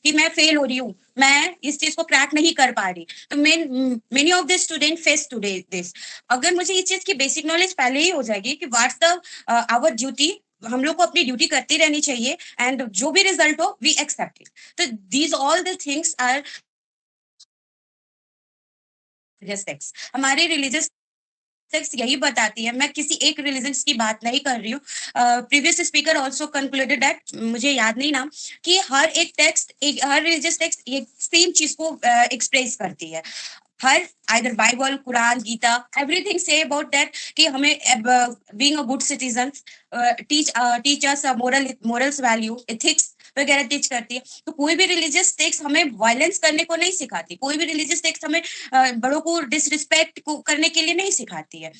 [SPEAKER 12] कि मैं फेल हो रही हूँ, मैं इस चीज को क्रैक नहीं कर पा रही. तो many of the student face today this. अगर मुझे इस चीज की बेसिक नॉलेज पहले ही हो जाएगी कि व्हाट्स द आवर ड्यूटी, हम लोग को अपनी ड्यूटी करती रहनी चाहिए, एंड जो भी रिजल्ट हो वी एक्सेप्ट इट. तो these all the things are respects. हमारे रिलीजियस टेक्स्ट यही बताती है. मैं किसी एक रिलीजन की बात नहीं कर रही हूँ. Previous speaker also concluded that, मुझे याद नहीं नाम, कि हर एक टेक्स्ट, हर रिलीजियस टेक्स्ट ये सेम चीज को एक्सप्रेस करती है. हर either Bible, Quran, Gita, everything से अबाउट दैट कि हमें being a good citizen, teach us morals value, ethics वगैरह टीच करती है. तो कोई भी रिलीजियस टेक्स्ट हमें वायलेंस करने को नहीं सिखाती. कोई भी रिलीजियस टेक्स्ट हमें बड़ों को डिसरिस्पेक्ट करने के लिए नहीं सिखाती है.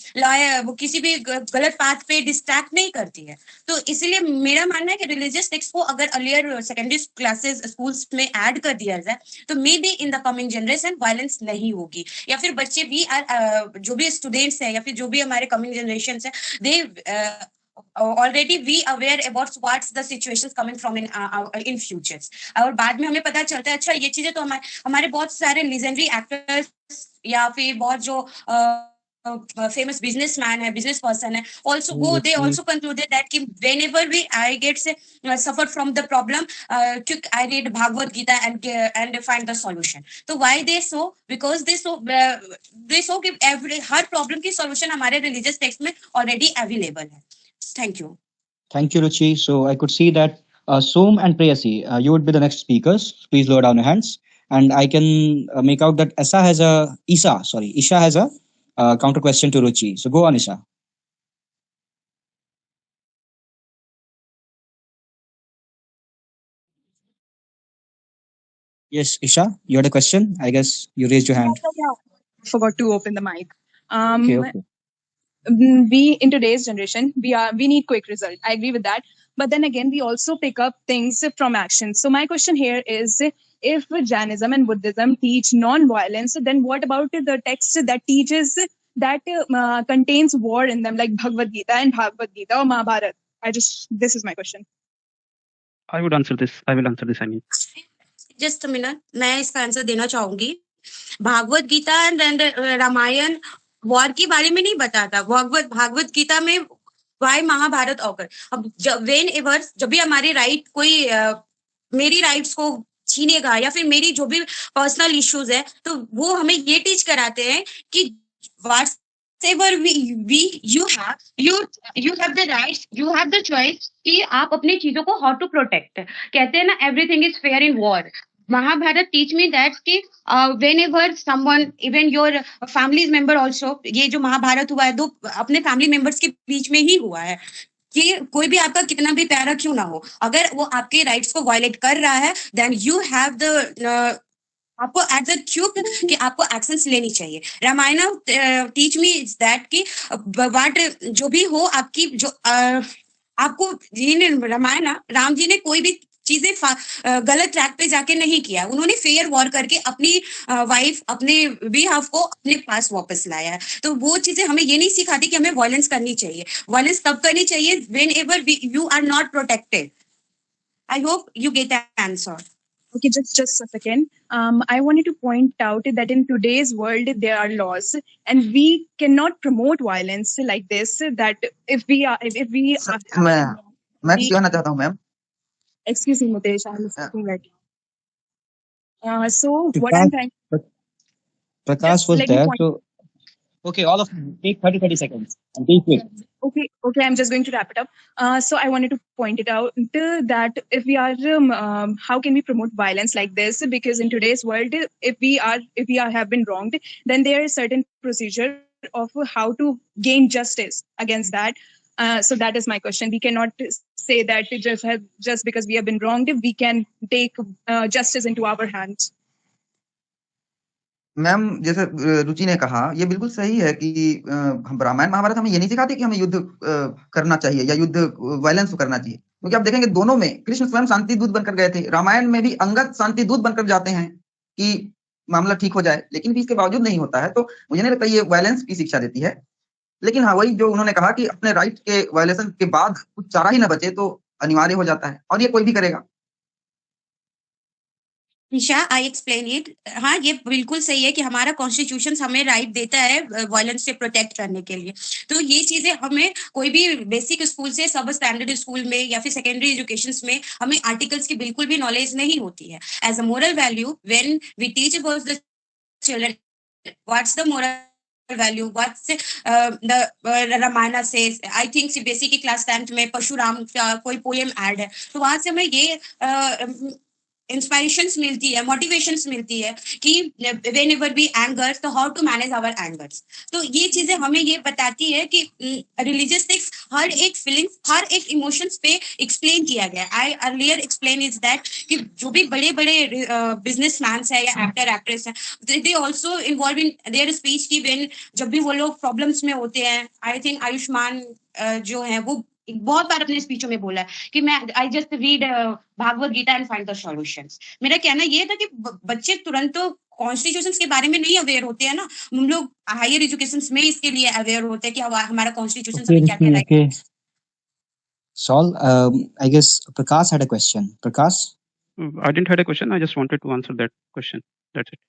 [SPEAKER 12] वो किसी भी गलत पाथ पे डिस्ट्रैक्ट नहीं करती है. तो इसलिए मेरा मानना है कि रिलीजियस टेक्स्ट को अगर अर्लियर सेकेंडरी क्लासेस स्कूल्स में ऐड कर दिया जाए, तो may be in the coming generation violence नहीं होगी. या फिर बच्चे भी जो भी स्टूडेंट्स हैं या फिर जो भी हमारे कमिंग जनरेशन है, दे already we aware about what's the situations coming from in futures. और बाद में हमें पता चलता है अच्छा ये चीजें तो हमारे बहुत सारे legendary actors या फिर बहुत जो famous businessman है, business person है, also they also concluded that कि whenever I get suffered from the problem, I read Bhagavad Gita and find the solution. तो why they so? Because they so कि हर problem की solution हमारे religious text में already available है. Thank you.
[SPEAKER 1] Thank you, Ruchi. So I could see that Soam and Prayasi, you would be the next speakers. Please lower down your hands. And I can make out that Isha has a counter question to Ruchi. So go on, Isha. Yes, Isha, you had a question. I guess you raised your hand.
[SPEAKER 6] Yeah, forgot to open the mic.
[SPEAKER 1] Okay.
[SPEAKER 6] we in today's generation we need quick result. I agree with that, but then again we also pick up things from action. So my question here is, if Jainism and Buddhism teach non-violence, then what about the text that teaches that contains war in them, like Bhagavad Gita and Bhagavad Gita or Mahabharata? This is my question.
[SPEAKER 4] I will answer this. I mean,
[SPEAKER 12] just minute, मैं इसका answer देना चाहूंगी. Bhagavat Gita and Ramayan war के बारे में नहीं बताता. भागवत गीता में वाई महाभारत ऑकर. अब वेन एवर जब भी हमारे राइट कोई मेरी राइट्स को छीनेगा या फिर मेरी जो भी पर्सनल इश्यूज है, तो वो हमें ये टीच कराते हैं कि whatever you have the rights, you have the choice कि आप अपनी चीजों को how to protect. कहते हैं ना everything is fair in war. Mahabharat teach me that कि whenever someone, even your family member also, ये जो महाभारत हुआ है दो अपने फैमिली मेंबर्स के बीच में ही हुआ है कि कोई भी आपका कितना भी प्यारा क्यों ना हो, अगर वो आपके राइट्स को वायलेट कर रहा है, देन यू हैव द आपको एट द क्यूब कि आपको एक्शंस लेनी चाहिए. Ramayana teach me is that कि वाट जो भी हो आपकी जो आपको रामायण राम जी ने कोई भी चीजें गलत ट्रैक पे जाके नहीं किया. उन्होंने फेयर वॉर करके अपनी वाइफ अपने बिहाफ को अपने पास वापस लाया. तो वो चीजें हमें ये नहीं सिखाती कि हमें वायलेंस करनी चाहिए. वायलेंस तब करनी चाहिए whenever you are not protected. I hope you get that answer.
[SPEAKER 6] Okay, just a second. I wanted to point out that in today's world there are laws, and we cannot promote violence like this. That if we are,
[SPEAKER 3] मैं कुछ कहना चाहता हूँ ma'am.
[SPEAKER 6] Excuse me, Mutesh, I'm speaking right now. So what I'm trying.
[SPEAKER 1] Prakash was there. So okay, all of you take 30 seconds and be quick.
[SPEAKER 6] Okay, I'm just going to wrap it up. So I wanted to point it out that if we are, how can we promote violence like this? Because in today's world, if we have been wronged, then there is certain procedure of how to gain justice against that. So that is my question. We cannot say that just because we have been wronged, we can take justice into our hands.
[SPEAKER 3] Ma'am जैसे रुचि ने कहा, ये बिल्कुल सही है कि हम रामायण महाभारत हमें ये नहीं सिखाते कि हमें युद्ध करना चाहिए या युद्ध वायलेंस करना चाहिए, क्योंकि आप देखेंगे दोनों में कृष्ण स्वयं शांति दूत बनकर गए थे. रामायण में भी अंगद शांति दूत बनकर जाते हैं कि मामला ठीक हो जाए, लेकिन भी इसके बावजूद नहीं होता है. तो मुझे नहीं लगता ये वायलेंस की शिक्षा देती है. लेकिन हाँ, वही जो उन्होंने कहा कि अपने राइट के वायलेशन के बाद कुछ चारा ही ना बचे तो अनिवार्य हो जाता है, और ये कोई भी करेगा.
[SPEAKER 12] निशा, आई एक्सप्लेन इट. हाँ, ये बिल्कुल सही है कि हमारा कॉन्स्टिट्यूशन हमें राइट देता है वायलेंस से प्रोटेक्ट करने के लिए. तो ये चीजें हमें कोई भी बेसिक स्कूल से सब स्टैंडर्ड स्कूल में या फिर सेकेंडरी एजुकेशन में हमें आर्टिकल्स की बिल्कुल भी नॉलेज नहीं होती है. As a moral value when we teach about the children what's the moral value, what's the Ramayana say, I think CBSE की क्लास 10th में परशुराम का कोई पोएम ऐड है, तो वहां से हमें ये इंस्पायरेशंस मिलती है, मोटिवेशंस मिलती है कि व्हेन एवर वी एंगर, तो how to manage our angers. तो ये चीजें हमें ये बताती है कि रिलीजियस टेक्स्ट हर एक फीलिंग्स, हर एक इमोशंस पे एक्सप्लेन किया गया. I earlier explain is that कि जो भी बड़े बड़े बिजनेसमैन है या एक्टर एक्ट्रेस है, they also involve in their speech की व्हेन जब भी वो लोग प्रॉब्लम्स में होते हैं. आई थिंक आयुष्मान जो है वो बहुत बार अपने स्पीचों में बोला है कि मैं I just read Bhagavad Gita and find the solutions. मेरा कहना ये था कि बच्चे तुरंत तो कॉन्स्टिट्यूशंस के बारे में नहीं अवेयर होते हैं ना. हम लोग हायर एजुकेशन में इसके लिए अवेयर होते हैं कि हमारा कॉन्स्टिट्यूशन हमें क्या क्या right.
[SPEAKER 1] Saul, I guess Prakash had a question. Prakash?
[SPEAKER 4] I didn't have a question. I just wanted to answer that question. That's it.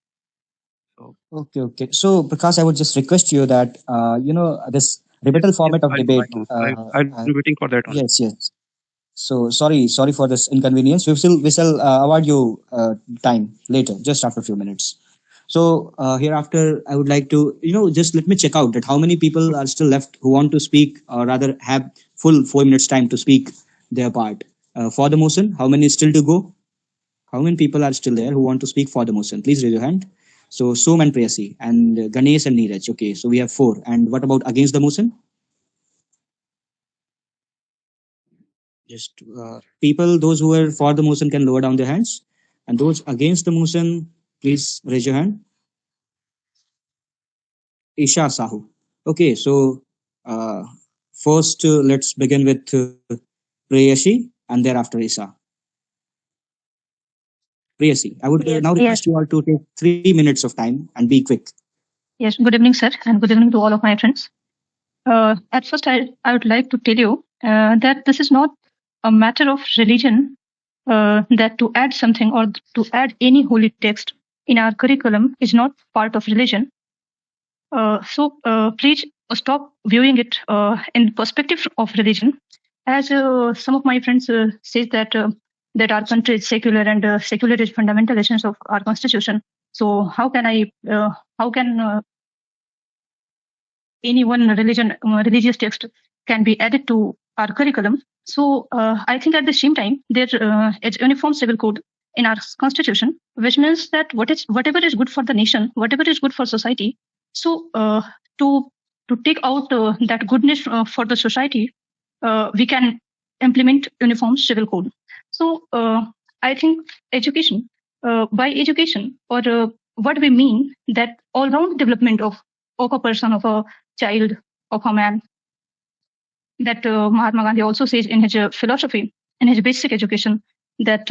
[SPEAKER 1] Okay. So Prakash, I would just request you that this rebuttal format of debate.
[SPEAKER 4] I'm waiting for that one.
[SPEAKER 1] Yes. So sorry for this inconvenience. We shall award you time later, just after a few minutes. So hereafter, I would like to just let me check out that how many people are still left who want to speak, or rather have full 4 minutes time to speak their part for the motion. How many is still to go? How many people are still there who want to speak for the motion? Please raise your hand. So Som and Prayasi and Ganesh and Neeraj. Okay, so we have 4. And what about against the motion? Just people, those who are for the motion can lower down their hands, and those against the motion, please raise your hand. Isha Sahu. Okay, so Uh, First, let's begin with Preyashi and thereafter Isa. Priyasi, I would now
[SPEAKER 14] Yes,
[SPEAKER 1] request you all to take 3 minutes of time and be quick.
[SPEAKER 14] yes. Good evening, sir, and good evening to all of my friends. At first, I would like to tell you that this is not a matter of religion, that to add something or to add any holy text in our curriculum is not part of religion. So please stop viewing it in perspective of religion. As some of my friends say that our country is secular and secular is fundamental essence of our constitution. So how can any one religious text can be added to our curriculum? So I think at the same time there is uniform civil code in our constitution, which means that whatever is good for the nation, whatever is good for society. So to take out that goodness for the society, we can implement uniform civil code. So I think education, by education, or what we mean that all-round development of a person, of a child, of a man, that Mahatma Gandhi also says in his philosophy, in his basic education, that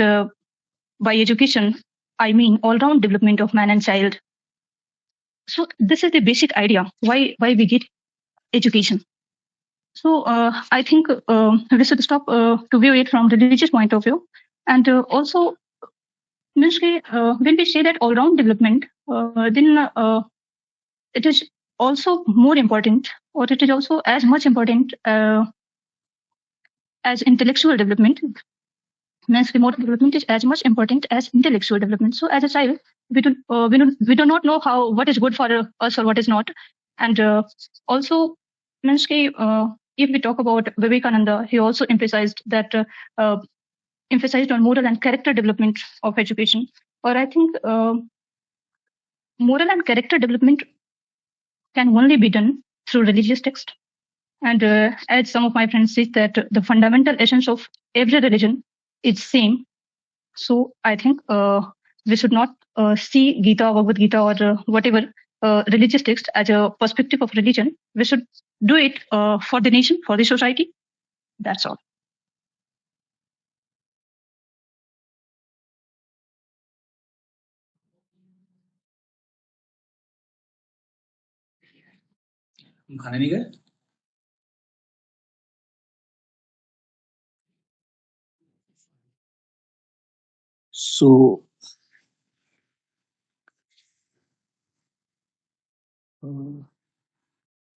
[SPEAKER 14] by education, I mean all-round development of man and child. So this is the basic idea why we get education. So I think we should stop to view it from religious point of view, and also means when we say that all-round development, then it is also more important, or it is also as much important as intellectual development. Means moral development is as much important as intellectual development. So as a child, we do not know what is good for us or what is not, and also means if we talk about Vivekananda, he also emphasized on moral and character development of education. Or I think moral and character development can only be done through religious text. And as some of my friends say that the fundamental essence of every religion is same. So I think we should not see Gita, Bhagavad Gita, or whatever religious text as a perspective of religion. We should do it for the nation, for the society. That's all.
[SPEAKER 1] Bhananigar? So,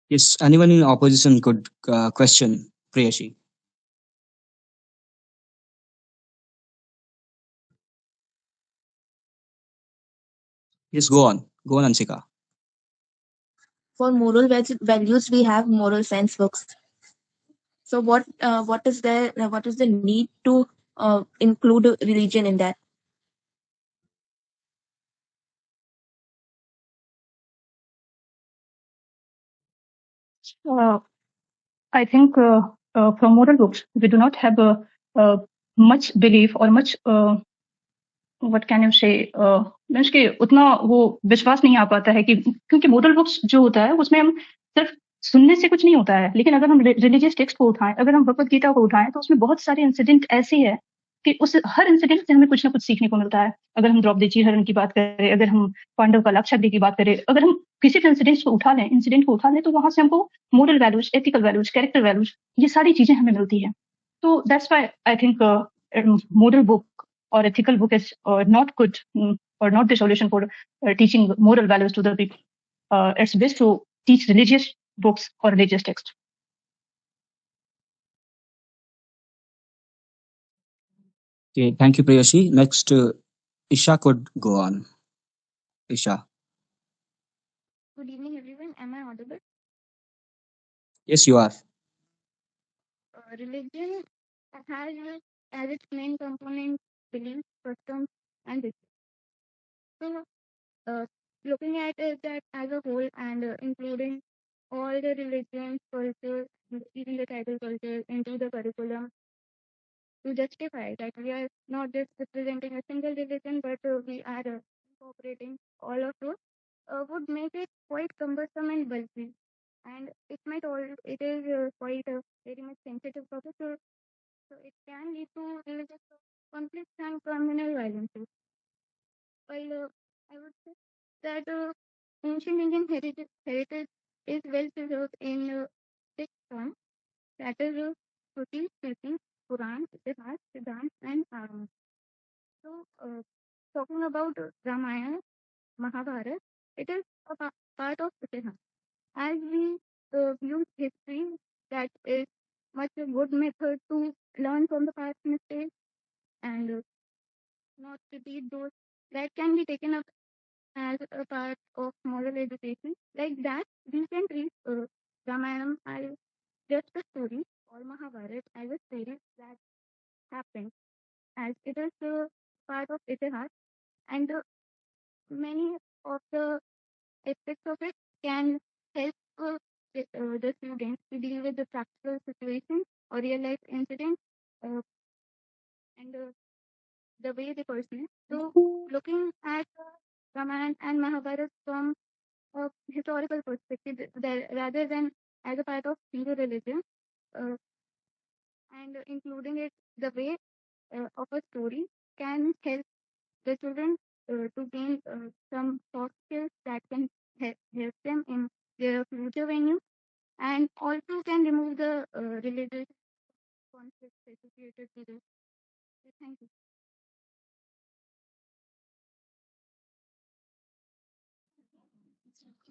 [SPEAKER 1] yes, anyone in opposition could question Preyashi. Yes, go on. Go on, Ansika.
[SPEAKER 8] For moral values, we have moral science books. So what is the need to include religion in that?
[SPEAKER 14] I think from moral books, we do not have much belief or much what can you say means कि उतना वो विश्वास नहीं आ पाता है कि क्योंकि moral books जो होता है उसमें हम सिर्फ सुनने से कुछ नहीं होता है, लेकिन अगर हम रिलीजियस टेक्स्ट को उठाएं, अगर हम भगवत गीता को उठाएं, तो उसमें बहुत सारे इंसिडेंट ऐसे हैं कि उस हर इंसिडेंट से हमें कुछ ना कुछ सीखने को मिलता है. अगर हम द्रौपदी चीरहरण की बात करें, अगर हम पांडव का लाक्षागृह की बात करें, अगर हम किसी भी इंसिडेंट को उठा लें तो वहां से हमको moral values, ethical values, character values, ये सारी चीजें हमें मिलती है. तो that's why I think moral book or ethical book is not good or not the solution for teaching moral values to the people. It's best to teach religious books or religious text.
[SPEAKER 1] Okay, thank you, Preyashi. Next, Isha could go on. Isha.
[SPEAKER 10] Good evening, everyone. Am I audible?
[SPEAKER 1] Yes, you are.
[SPEAKER 10] Religion has as its main component beliefs, customs, and rituals. So, looking at it that as a whole and including all the religions, cultures, even the tribal cultures into the curriculum to justify that we are not just representing a single religion, but we are incorporating all of those, would make it quite cumbersome and bulky. and it is quite a very much sensitive topic, so it can lead to religious conflicts and communal violence. While I would say that ancient Indian heritage is well preserved in six forms, that is Shruti, Smriti, Puran, Itihas, Siddhant, and Agam. So, talking about Ramayana, Mahabharata, it is a part of Itihas. As we use history, that is much a good method to learn from the past mistakes and not repeat those. That can be taken up as a part of moral education. Like that, we can treat Ramayana as just a story or Mahabharata as a story that happened, as it is part of Itihas, and many of the aspects of it can help the students to deal with the practical situations or real life incidents uh, and the way they perceive. So, looking at Ramayana and Mahabharata from a historical perspective rather than as a part of Hindu religion, uh, and including it the way of a story can help the children to gain some soft skills that can help them in their future venue, and also can remove the religious conflicts associated with it. Thank you.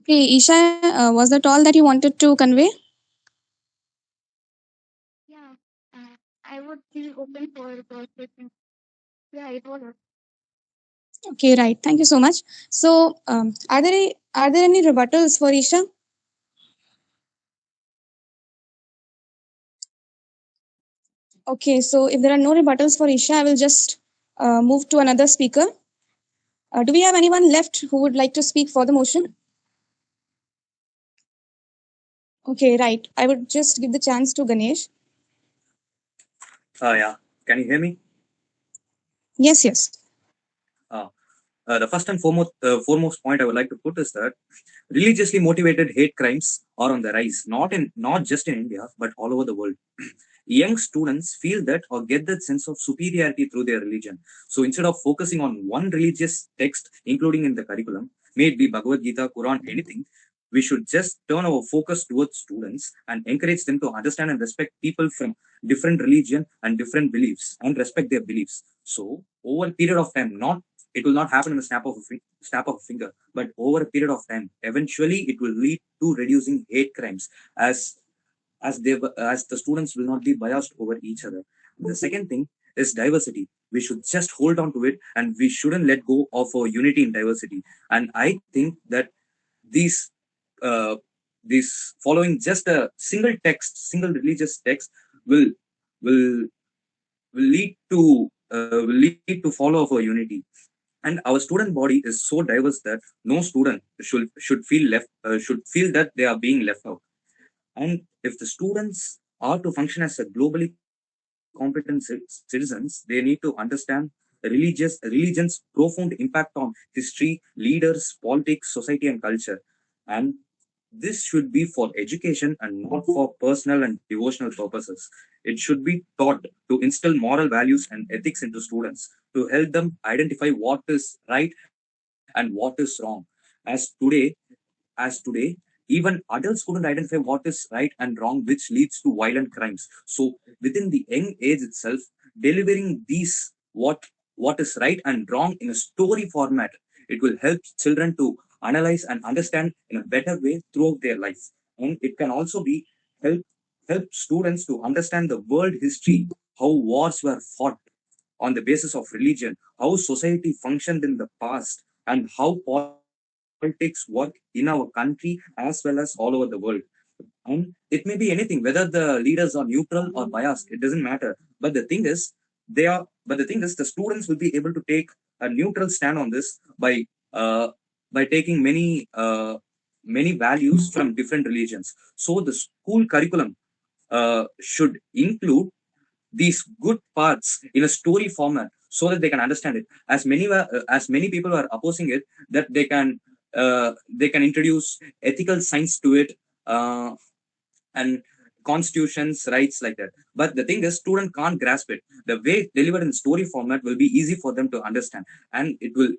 [SPEAKER 15] Okay, Isha, was that all that you wanted to convey?
[SPEAKER 10] Yeah, I would be open for questions. Yeah, it was.
[SPEAKER 15] Okay, right. Thank you so much. So, are there any rebuttals for Isha? Okay, so if there are no rebuttals for Isha, I will just move to another speaker. Do we have anyone left who would like to speak for the motion? Okay, right. I would just give the chance to Ganesh.
[SPEAKER 16] Yeah. Can you hear me?
[SPEAKER 15] Yes, yes.
[SPEAKER 16] The first and foremost point I would like to put is that religiously motivated hate crimes are on the rise, not just in India, but all over the world. Young students feel that or get that sense of superiority through their religion. So instead of focusing on one religious text, including in the curriculum, may it be Bhagavad Gita, Quran, anything, we should just turn our focus towards students and encourage them to understand and respect people from different religion and different beliefs and respect their beliefs. So over a period of time, it will not happen in the snap of a finger, but over a period of time, eventually it will lead to reducing hate crimes as the students will not be biased over each other. The second thing is diversity. We should just hold on to it and we shouldn't let go of our unity in diversity. And I think that these uh, these following just a single religious text will will will lead to follow of our unity. And our student body is so diverse that no student should feel that they are being left out. And if the students are to function as a globally competent citizens, they need to understand religion's profound impact on history, leaders, politics, society, and culture. And this should be for education and not for personal and devotional purposes. It should be taught to instill moral values and ethics into students to help them identify what is right and what is wrong. As today, even adults couldn't identify what is right and wrong, which leads to violent crimes. So within the young age itself, delivering these what is right and wrong in a story format, it will help children to analyze and understand in a better way throughout their life. And it can also be help help students to understand the world history, how wars were fought on the basis of religion, how society functioned in the past, and how politics work in our country as well as all over the world. And it may be anything, whether the leaders are neutral or biased, it doesn't matter. But the thing is, the students will be able to take a neutral stand on this by taking many values from different religions. So the school curriculum should include these good parts in a story format so that they can understand it. As many people are opposing it, that they can introduce ethical science to it, and constitutions, rights like that. But the thing is, student can't grasp it. The way it's delivered in story format will be easy for them to understand, and it will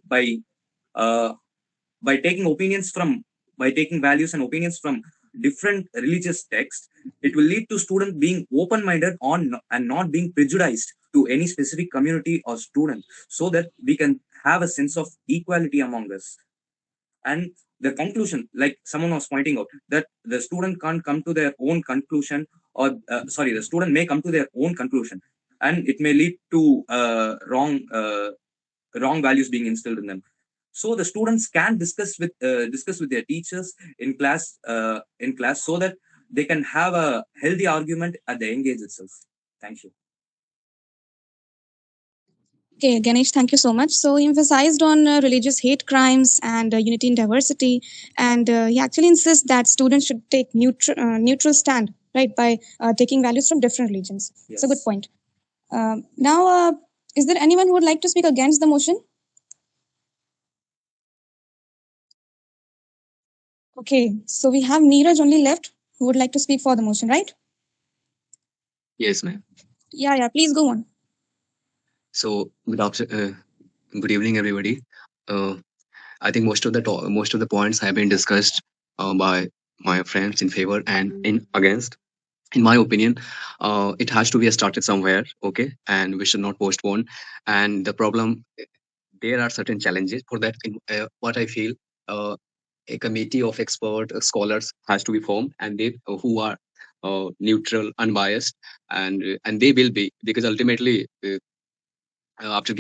[SPEAKER 16] by taking opinions from by taking values and opinions from different religious texts, it will lead to student being open-minded on and not being prejudiced to any specific community or student, so that we can have a sense of equality among us. And the conclusion, like someone was pointing out, that the student can't come to their own conclusion, or the student may come to their own conclusion, and it may lead to wrong values being instilled in them. So the students can discuss with their teachers in class, so that they can have a healthy argument at the young age itself. Thank you.
[SPEAKER 15] Okay, Ganesh, thank you so much. So he emphasized on religious hate crimes and unity in diversity, and he actually insists that students should take neutral stand, right, by taking values from different religions. It's a good point. Now, is there anyone who would like to speak against the motion? Okay, so we have Neeraj only left who would like to speak for the motion, right?
[SPEAKER 17] Yes, ma'am.
[SPEAKER 15] Yeah, please go on.
[SPEAKER 17] So good evening, everybody. I think most of the points have been discussed by my friends in favor and in against. In my opinion, it has to be started somewhere, okay, and we should not postpone. And the problem, there are certain challenges for that. What I feel, a committee of expert scholars has to be formed, and they who are neutral, unbiased, and they will be, because ultimately after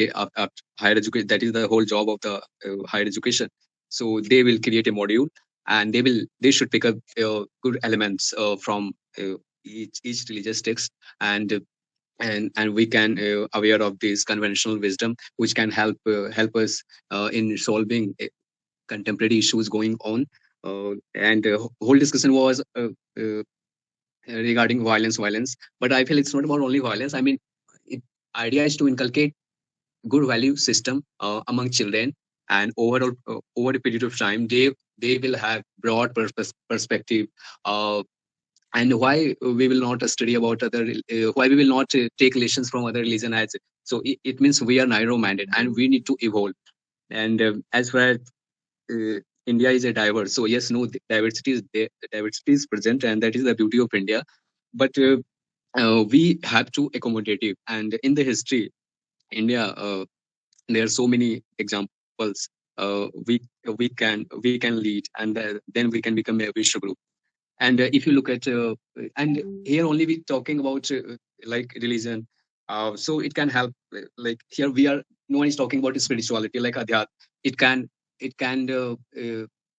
[SPEAKER 17] higher education, that is the whole job of the higher education. So they will create a module, and they should pick up good elements from each religious text, and we can aware of this conventional wisdom, which can help us in solving contemporary issues going on. And whole discussion was regarding violence, but I feel it's not about only violence. I mean, idea is to inculcate good value system among children, and overall over a period of time they will have broad perspective, and why we will not study about why we will not take lessons from other religion. As so it means we are narrow minded and we need to evolve. And as far as India is a diverse, so yes, no, the diversity is there, the diversity is present, and that is the beauty of India. But we have to accommodative, and in the history India, there are so many examples. We can lead, and then we can become a Vishwa group. And if you look at and here only we talking about like religion, so it can help. Like here we are, no one is talking about spirituality like Adhyat. It can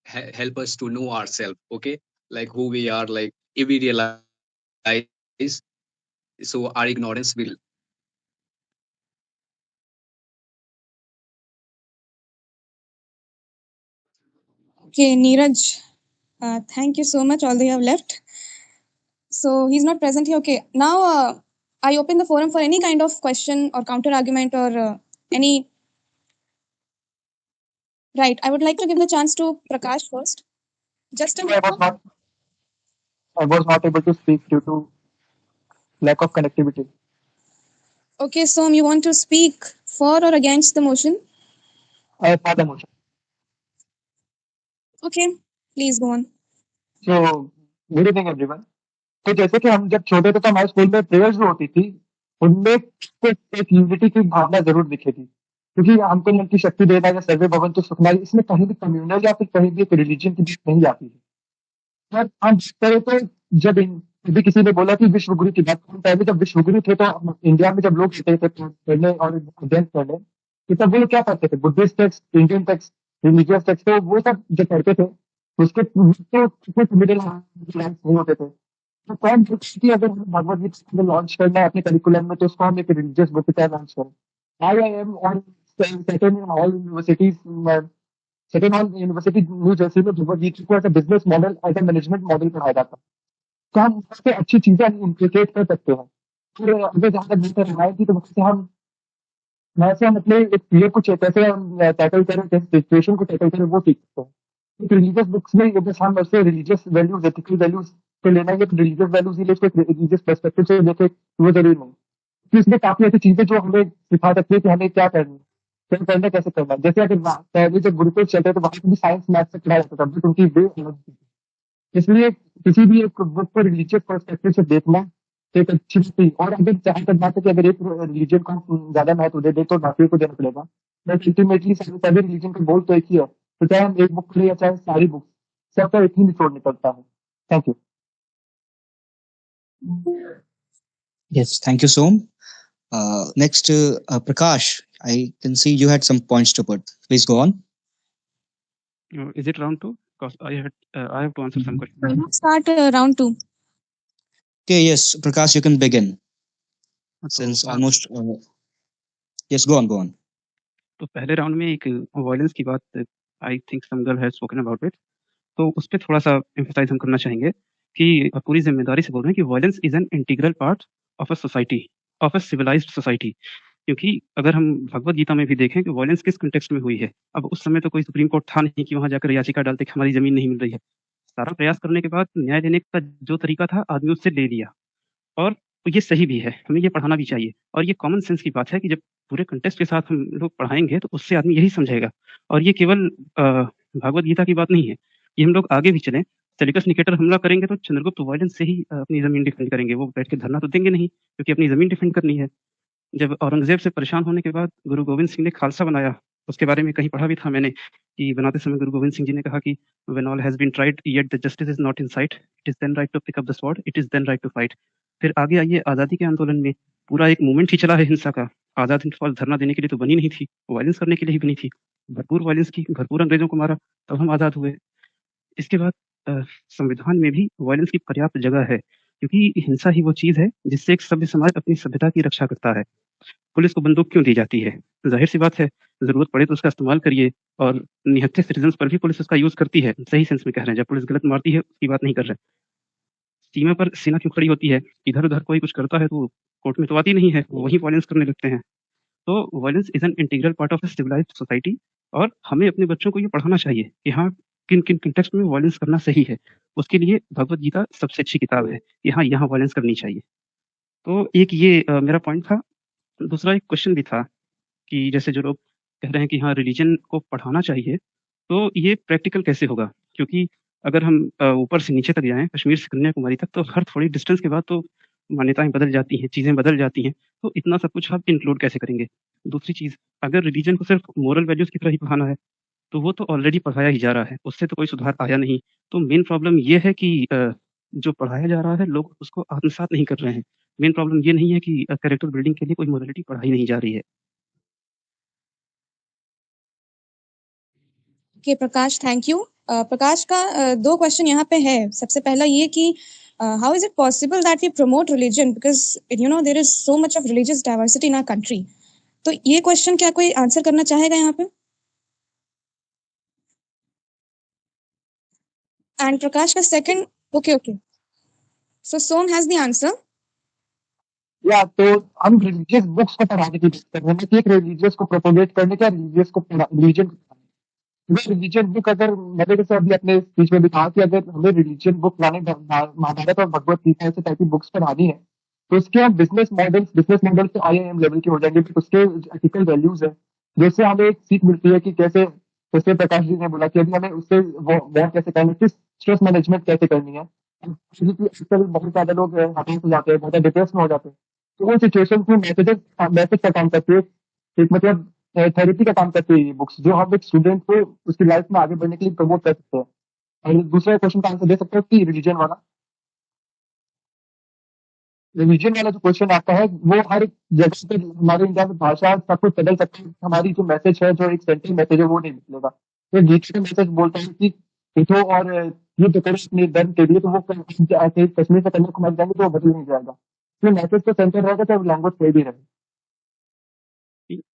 [SPEAKER 17] help us to know ourselves, okay, like who we are. Like if we realize, so our ignorance will.
[SPEAKER 15] Okay, Neeraj, thank you so much, although you have left. So he's not present here. Okay, now I open the forum for any kind of question or counter argument or any. Right, I would like to give the chance to Prakash first. Just a
[SPEAKER 11] I
[SPEAKER 15] minute.
[SPEAKER 11] was not able to speak due to lack of connectivity.
[SPEAKER 15] Okay, Som, you want to speak for or against the motion?
[SPEAKER 11] For the motion.
[SPEAKER 15] Okay, please go on.
[SPEAKER 11] So good evening everyone. तो जैसे कि हम जब छोटे थे तो हमारे school में प्रेयर्स जो होती थी उनमें कुछ एक यूनिटी की भावना जरूर दिखी थी, क्योंकि हमको मन की शक्ति देना या सर्वे भवन तो सुखना, इसमें कहीं भी कम्युनल या फिर कहीं भी एक रिलीजन की बात नहीं आती है. पर हम करें तो जब अभी किसी ने बोला कि विश्व गुरु की बात, पहले जब विश्व गुरु थे तो इंडिया में जब लोग होते थे पढ़ने और अध्ययन करने, तो तब वो लोग क्या पढ़ते थे? Buddhist text, Indian text, religious text, तो वो सब जो पढ़ते थे उसके तो कुछ मिडिल नहीं होते थे. तो कौन की अगर भगवत गीता लॉन्च करना है अपने करिकुलम में तो उसको हम एक रिलीजियस बुक की तरह लॉन्च करें. IIM और second all universities, second all university New Jersey में भगवत गीता को as business model, as a management model पढ़ाया जाता है. तो हम उससे अच्छी चीजें इंप्लीकेट कर सकते हैं. फिर अगर जहाँ तक बेहतर रवायत थी तो उससे हम वैसे हम अपने एक पीरियड को कैसे हम टैकल करें, कैसे सिचुएशन को टैकल करें, वो सीख सकते हैं. एक रिलीजियस बुक्स में अगर हम उससे रिलीजियस वैल्यूज एथिकल वैल्यूज को लेना है तो रिलीजियस वैल्यूज ही ले उसको रिलीजियस पर्सपेक्टिव से देखे वो जरूरी नहीं, तो इसमें काफी ऐसी चीजें जो हमें सिखा सकती है कि हमें क्या करना है, क्या करना कैसे करना है। जैसे अगर पहले जब गुरुकुल चलते तो वहां पर भी साइंस मैथ से पढ़ाया जाता था, बट उनकी वे अलग थी। इसलिए किसी भी एक बुक को रिलीजियस पर्सपेक्टिव से देखना एक अच्छी बात थी। और अगर चाहे तो बात है कि अगर एक रिलीजन को हम ज्यादा महत्व दे तो बाकी को देना पड़ेगा, बट अल्टीमेटली सभी रिलीजन का गोल तो एक ही है, तो चाहे हम एक बुक पढ़े या चाहे सारी बुक, सबका एक ही निचोड़ निकलता है। Thank you.
[SPEAKER 1] Yes, thank you, Som. Next, Prakash, I can see you had some points to put. Please go on.
[SPEAKER 4] Is it round two? Because I have to answer some questions.
[SPEAKER 15] Start round 2.
[SPEAKER 1] Okay, yes, Prakash, you can begin. Since almost, yes, go on.
[SPEAKER 4] तो पहले round में एक violence की बात I think some girl has spoken about it, तो उस पर थोड़ा सा एम्फसाइज हम करना चाहेंगे कि पूरी जिम्मेदारी से बोल रहे हैं कि violence is an integral part of a society, of a civilised society. क्योंकि अगर हम भगवत गीता में भी देखें कि वायलेंस किस कंटेक्स्ट में हुई है, अब उस समय तो कोई सुप्रीम कोर्ट था नहीं कि वहां जाकर याचिका डालते कि हमारी जमीन नहीं मिल रही है। सारा प्रयास करने के बाद न्याय देने का जो तरीका था आदमी उससे ले लिया, और ये सही भी है, हमें ये पढ़ाना भी चाहिए। और ये कॉमन सेंस की बात है कि जब पूरे कंटेक्स्ट के साथ हम लोग पढ़ाएंगे तो उससे आदमी यही समझेगा। और ये केवल भागवत गीता की बात नहीं है, ये हम लोग आगे भी चलें। सेल्यूकस निकेटर हमला करेंगे तो चंद्रगुप्त वायलेंस से ही अपनी जमीन डिफेंड करेंगे, वो बैठ के धरना तो देंगे नहीं क्योंकि अपनी जमीन डिफेंड करनी है। जब औरंगजेब से परेशान होने के बाद गुरु गोविंद सिंह ने खालसा बनाया, उसके बारे में कहीं पढ़ा भी था मैंने कि बनाते समय गुरु गोविंद सिंह जी ने कहा कि when all has been tried yet the justice is not in sight, it is then right to pick up the sword, it is then right to fight। फिर आगे आइए आजादी के आंदोलन में पूरा एक मूवमेंट ही चला है हिंसा का। आजाद हिंद फौज धरना देने के लिए तो बनी नहीं थी, वायलेंस करने के लिए ही बनी थी। भरपूर वायलेंस की, भरपूर अंग्रेजों को मारा, तब हम आजाद हुए। इसके बाद संविधान में भी वायलेंस की पर्याप्त जगह है, क्योंकि हिंसा ही वो चीज है जिससे एक सभ्य समाज अपनी सभ्यता की रक्षा करता है। पुलिस को बंदूक क्यों दी जाती है? जाहिर सी बात है, जरूरत पड़े तो उसका इस्तेमाल करिए, और निहत्थे सिटीजन्स पर भी पुलिस उसका यूज करती है, सही सेंस में कह रहे हैं। जब पुलिस गलत मारती है उसकी बात नहीं कर रहे। सीमा पर सेना क्यों खड़ी होती है? इधर उधर कोई कुछ करता है तो कोर्ट में तो आती नहीं है, वही वायलेंस करने लगते हैं। तो violence is an integral part of a civilised society, और हमें अपने बच्चों को ये पढ़ाना चाहिए कि हाँ किन किन कंटेक्स्ट में वायलेंस करना सही है। उसके लिए भगवत गीता सबसे अच्छी किताब है कि हाँ यहाँ वायलेंस करनी चाहिए। तो एक ये मेरा पॉइंट था। दूसरा एक क्वेश्चन भी था कि जैसे जो लोग कह रहे हैं कि हाँ रिलीजन को पढ़ाना चाहिए, तो ये प्रैक्टिकल कैसे होगा? क्योंकि अगर हम ऊपर से नीचे तक जाएं, कश्मीर से कन्याकुमारी तक, तो हर थोड़ी डिस्टेंस के बाद तो मान्यताएं बदल जाती हैं, चीजें बदल जाती हैं। तो इतना सब कुछ आप इंक्लूड कैसे करेंगे? दूसरी चीज, अगर रिलीजन को सिर्फ मोरल वैल्यूज की तरह ही पढ़ाना है तो वो तो ऑलरेडी पढ़ाया ही जा रहा है, उससे तो कोई सुधार आया नहीं। तो मेन प्रॉब्लम ये है कि जो पढ़ाया जा रहा है लोग उसको आत्मसात नहीं कर रहे हैं। मेन प्रॉब्लम ये नहीं है कि कैरेक्टर बिल्डिंग के लिए कोई मोरलिटी पढ़ाई नहीं जा रही है।
[SPEAKER 15] Okay Prakash, thank you. Prakash का 2 क्वेश्चन यहाँ पे है। सबसे पहला ये कि how is it possible that we promote religion, because you know there is so much of religious diversity in our country. तो ये क्वेश्चन क्या कोई आंसर करना चाहेगा यहाँ पे? एंड प्रकाश का second, okay so some has the answer.
[SPEAKER 11] या तो हम रिलीजियस बुक्स को पढ़ाने की बात कर रहे हैं कि एक रिलीजियस को प्रोपोगेट करने का, रिलीजियस को रिलीजन रिलीजन बुक, अगर मैंने जैसे अभी अपने स्पीच में भी कहा कि अगर हमें रिलीजन बुक लाने महाभारत और भगवत गीता ऐसे टाइप की बुक्स पढ़ानी है तो उसके हम बिजनेस मॉडल से IIM लेवल के हो जाएंगे, बट उसके एथिकल वैल्यूज है जिससे हमें एक सीख मिलती है कि कैसे, जैसे प्रकाश जी ने बोला कि अभी हमें उससे वो कैसे करनी है, स्ट्रेस मैनेजमेंट कैसे करनी है। आजकल बहुत ज्यादा लोग हताश हो जाते हैं, बहुत डिप्रेस में हो जाते हैं, तो उन सिचुएशन में मैसेज का काम करती है, एक मतलब थेरेपी का काम करती है ये बुक्स, जो हम एक स्टूडेंट को उसकी लाइफ में आगे बढ़ने के लिए प्रमोट कर सकते हैं। और दूसरे क्वेश्चन का आंसर दे सकते हो कि रिलीजन वाला जो क्वेश्चन आता है वो हर जगह पे हमारे इंडिया में भाषा सब कुछ बदल सकती है, हमारी जो मैसेज है, जो एक सेंट्रल मैसेज है वो नहीं निकलेगा। तो गीता का मैसेज बोलता है कि उठो और युद्ध करो अपने धर्म के लिए, तो वो ऐसे कश्मीर से कन्याकुमारी जाएंगे तो वो बदल नहीं जाएगा। तो मैसेज तो सेंटर रहेगा, तो लैंग्वेज कोई भी रहे।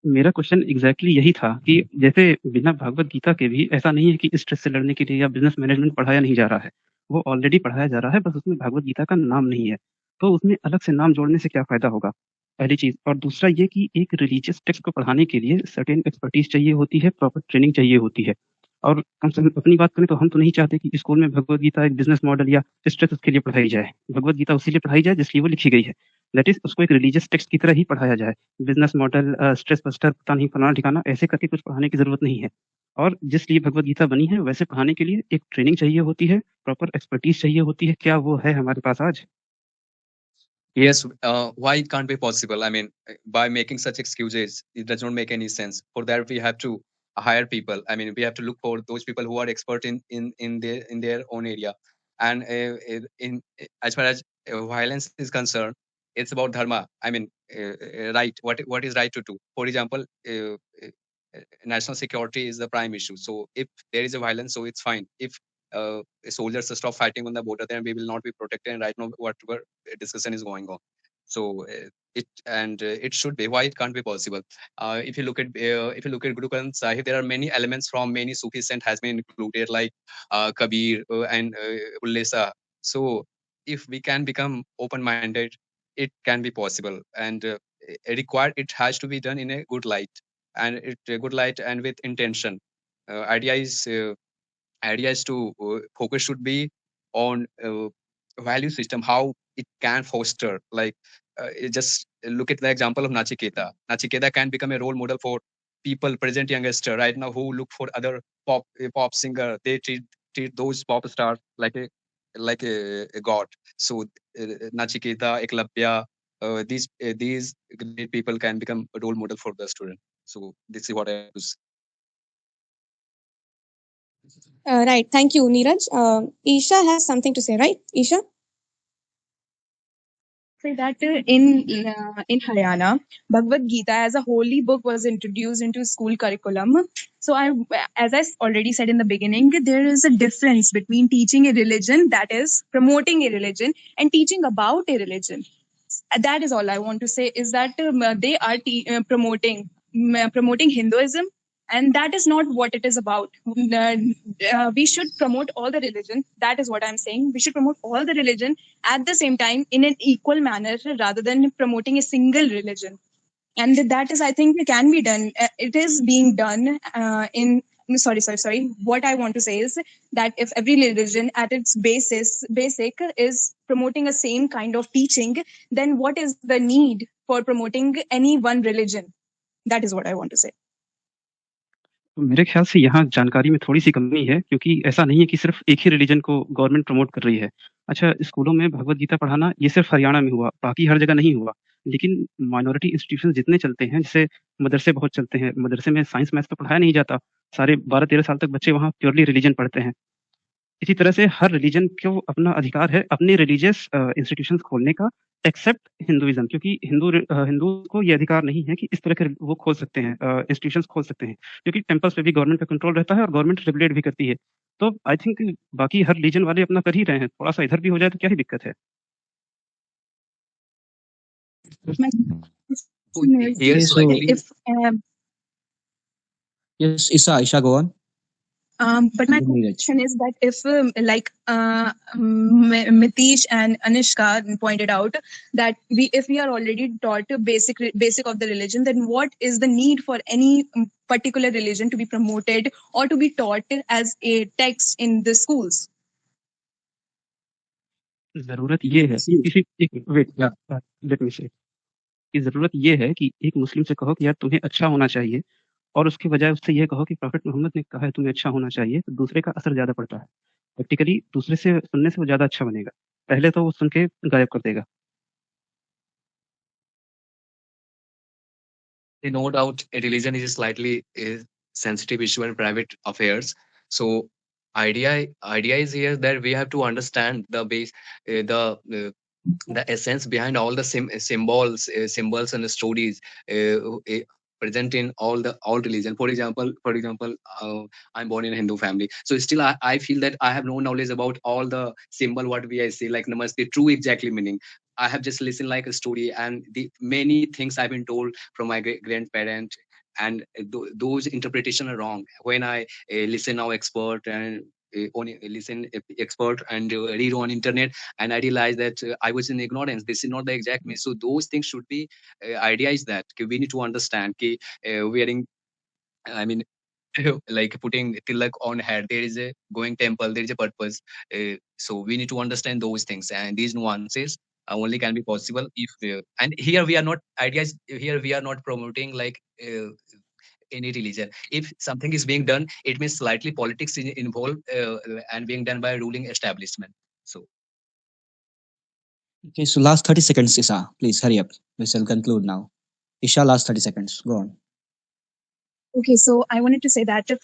[SPEAKER 4] मेरा क्वेश्चन एग्जैक्टली यही था कि जैसे बिना भागवत गीता के भी ऐसा नहीं है कि स्ट्रेस से लड़ने के लिए या बिजनेस मैनेजमेंट पढ़ाया नहीं जा रहा है, वो ऑलरेडी पढ़ाया जा रहा है, बस उसमें भागवत गीता का नाम नहीं है। तो उसमें अलग से नाम जोड़ने से क्या फायदा होगा, पहली चीज। और दूसरा ये कि एक रिलीजियस टेक्स्ट को पढ़ाने के लिए सर्टेन एक्सपर्टीज चाहिए होती है, प्रॉपर ट्रेनिंग चाहिए होती है। और कम से कम अपनी बात करें तो हम तो नहीं चाहते कि स्कूल में भगवद गीता एक बिजनेस मॉडल या स्ट्रेस के लिए पढ़ाई जाए। भगवद गीता उसी लिए पढ़ाई जाए जिसलिए वो लिखी गई है। दैट इज़ उसको एक रिलीजियस टेक्स्ट की तरह ही पढ़ाया जाए। बिजनेस मॉडल स्ट्रेस बस्टर पता नहीं फलाना-ठिकाना ऐसे करके कुछ पढ़ाने की ज़रूरत नहीं है। और जिस लिए भगवद गीता बनी है वैसे पढ़ाने के लिए एक ट्रेनिंग चाहिए होती है, प्रॉपर एक्सपर्टीज़ चाहिए होती है। क्या वो है हमारे पास आज?
[SPEAKER 17] Yes, why it can't be possible? I mean, by making such excuses, it does not make any sense. For that, we have to hire people. I mean, we have to look for those people who are expert in their own area. And as far as violence is concerned, it's about dharma. I mean, right. What is right to do? For example, national security is the prime issue. So if there is a violence, so it's fine. If soldiers stop fighting on the border, then we will not be protected. And right now, whatever discussion is going on. So it should be. Why it can't be possible? If you look at Guru Granth Sahib, there are many elements from many Sufi saint has been included, like Kabir and Ullesa. So if we can become open-minded, it can be possible. And required, it has to be done in a good light, and good light and with intention. Idea is to focus should be on value system, how it can foster, like just look at the example of Nachiketa can become a role model for people, present youngster right now, who look for other pop singer. They treat those pop stars like a god. So Nachiketa, Eklavya, these great people can become a role model for the student. So this is what I have to say.
[SPEAKER 15] Right. Thank you, Neeraj. Isha has something to say, right? Isha?
[SPEAKER 6] Say that in Haryana, Bhagavad Gita as a holy book was introduced into school curriculum. So as I already said in the beginning, there is a difference between teaching a religion, that is promoting a religion, and teaching about a religion. That is all I want to say. Is that they are promoting Hinduism, and that is not what it is about. We should promote all the religion. That is what I'm saying. We should promote all the religion at the same time in an equal manner, rather than promoting a single religion. And that is, I think, can be done. It is being done in. Sorry. What I want to say is that if every religion at its basic is promoting a same kind of teaching, then what is the need for promoting any one religion? That is what I want to say.
[SPEAKER 4] तो मेरे ख्याल से यहाँ जानकारी में थोड़ी-सी कमी है, क्योंकि ऐसा नहीं है कि सिर्फ़ एक ही रिलीजन को गवर्नमेंट प्रमोट कर रही है। अच्छा, स्कूलों में भगवद गीता पढ़ाना ये सिर्फ़ हरियाणा में हुआ, बाकी हर जगह नहीं हुआ। लेकिन माइनॉरिटी इंस्टीट्यूशंस जितने चलते हैं, जैसे मदरसे बहुत चलते हैं, मदरसे में साइंस, मैथ्स तो पढ़ाया नहीं जाता। सारे 12-13 साल तक बच्चे वहाँ प्योरली रिलीजन पढ़ते हैं। इसी तरह से हर रिलीजन को अपना अधिकार है अपने रिलीजियस इंस्टीट्यूशंस खोलने का, एक्सेप्ट हिंदुइज़्म, क्योंकि हिंदू को ये अधिकार नहीं है कि इस तरह के वो खोल सकते हैं, इंस्टीट्यूशंस खोल सकते हैं, क्योंकि टेम्पल्स पे भी गवर्नमेंट का कंट्रोल रहता है और गवर्नमेंट रेगुलेट भी करती है। तो आई थिंक बाकी हर रिलीजन वाले अपना कर ही रहे हैं, थोड़ा-सा इधर भी हो जाए तो क्या ही दिक्कत है?
[SPEAKER 17] Yes,
[SPEAKER 1] so-
[SPEAKER 6] If
[SPEAKER 1] Yes, Isha, go on.
[SPEAKER 6] but my
[SPEAKER 1] Neeraj.
[SPEAKER 6] question is that if Mitish and Anishka pointed out that if we are already taught basic of the religion, then what is the need for any particular religion to be promoted or to be taught as a text in the schools?
[SPEAKER 4] ज़रूरत ये है किसी एक wait let me से कि ज़रूरत ये है कि एक मुस्लिम से कहो कि यार तुम्हें अच्छा होना चाहिए, और उसके बजाय उससे ये कहो कि प्रॉफेट मोहम्मद ने कहा है तुम्हें अच्छा होना चाहिए, तो दूसरे का असर ज़्यादा पड़ता है। प्रैक्टिकली दूसरे से सुनने से वो ज़्यादा अच्छा बनेगा। पहले तो वो सुन के गायब कर देगा।
[SPEAKER 17] No doubt, a religion is a slightly sensitive issue and private affairs. So, idea is here that we have to understand the base, the essence behind all the symbols and the stories present in all religion. For example, I'm born in a Hindu family, so still I feel that I have no knowledge about all the symbol what we I say like namaste true exactly meaning. I have just listened like a story, and the many things I've been told from my grandparent, and those interpretation are wrong. When I listen now expert and listen expert and read on internet, and I realized that I was in ignorance. This is not the exact meaning. So those things should be idea is that we need to understand wearing, I mean, like putting tilak on head. There is a going temple. There is a purpose. So we need to understand those things, and these nuances only can be possible if. And here we are not ideas. Here we are not promoting like. Any religion. If something is being done, it means slightly politics involved and being done by a ruling establishment. So
[SPEAKER 1] Okay, so last 30 seconds, Isha. Please hurry up. We shall conclude now. Isha, last 30 seconds. Go on.
[SPEAKER 6] Okay, so I wanted to say that if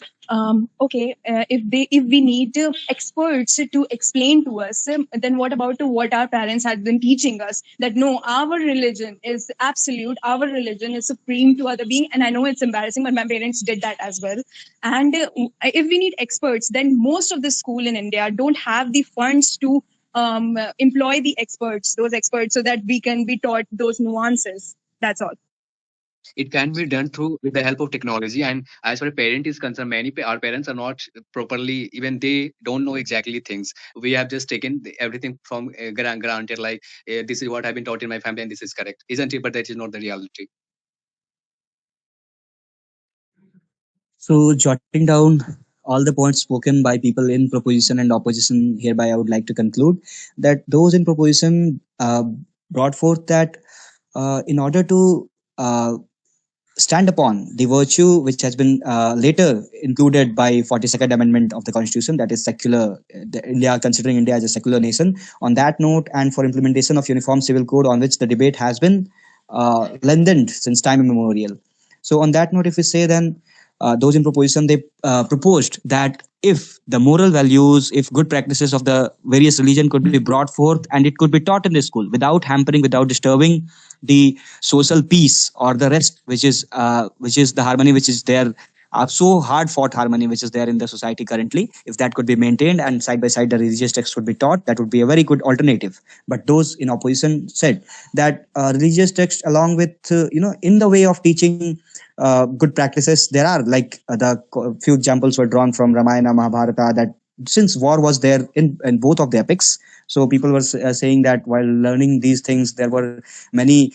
[SPEAKER 6] we need experts to explain to us, then what about what our parents had been teaching us, that no, our religion is absolute, our religion is supreme to other being. And I know it's embarrassing, but my parents did that as well. And if we need experts, then most of the school in India don't have the funds to employ those experts, so that we can be taught those nuances. That's all.
[SPEAKER 17] it can be done through with the help of technology. And as far as parent is concerned, our parents are not properly, even they don't know exactly things. We have just taken everything from granted, like this is what I've been taught in my family and this is correct, isn't it? But that is not the reality.
[SPEAKER 1] So, jotting down all the points spoken by people in proposition and opposition, hereby I would like to conclude that those in proposition brought forth that in order to stand upon the virtue which has been later included by 42nd Amendment of the Constitution, that is secular, India, considering India as a secular nation. On that note, and for implementation of Uniform Civil Code, on which the debate has been lengthened since time immemorial. So on that note, if we say then, those in proposition, they proposed that if the moral values, if good practices of the various religion could be brought forth and it could be taught in the school without hampering, without disturbing the social peace or the rest, which is the harmony which is there, so hard fought harmony which is there in the society currently, if that could be maintained and side by side the religious text could be taught, that would be a very good alternative. But those in opposition said that religious text, along with in the way of teaching good practices, there are like few examples were drawn from Ramayana, Mahabharata, that since war was there in both of the epics, so people were saying that while learning these things, there were many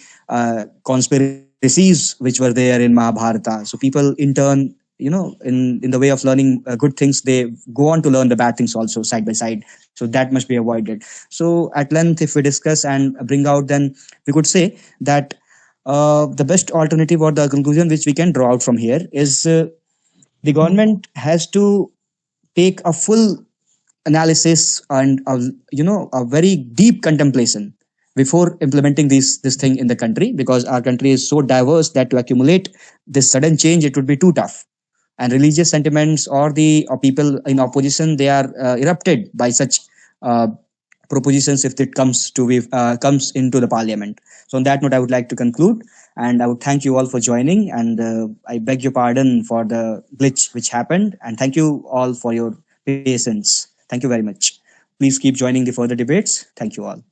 [SPEAKER 1] conspiracies which were there in Mahabharata. So people in turn, in the way of learning good things, they go on to learn the bad things also side by side. So that must be avoided. So at length, if we discuss and bring out, then we could say that the best alternative or the conclusion which we can draw out from here is the government has to take a full analysis and a very deep contemplation before implementing this thing in the country, because our country is so diverse that to accumulate this sudden change, it would be too tough. And religious sentiments or people in opposition, they are erupted by such propositions if it comes into the parliament. So on that note, I would like to conclude, and I would thank you all for joining, and I beg your pardon for the glitch which happened, and thank you all for your patience. Thank you very much. Please keep joining the further debates. Thank you all.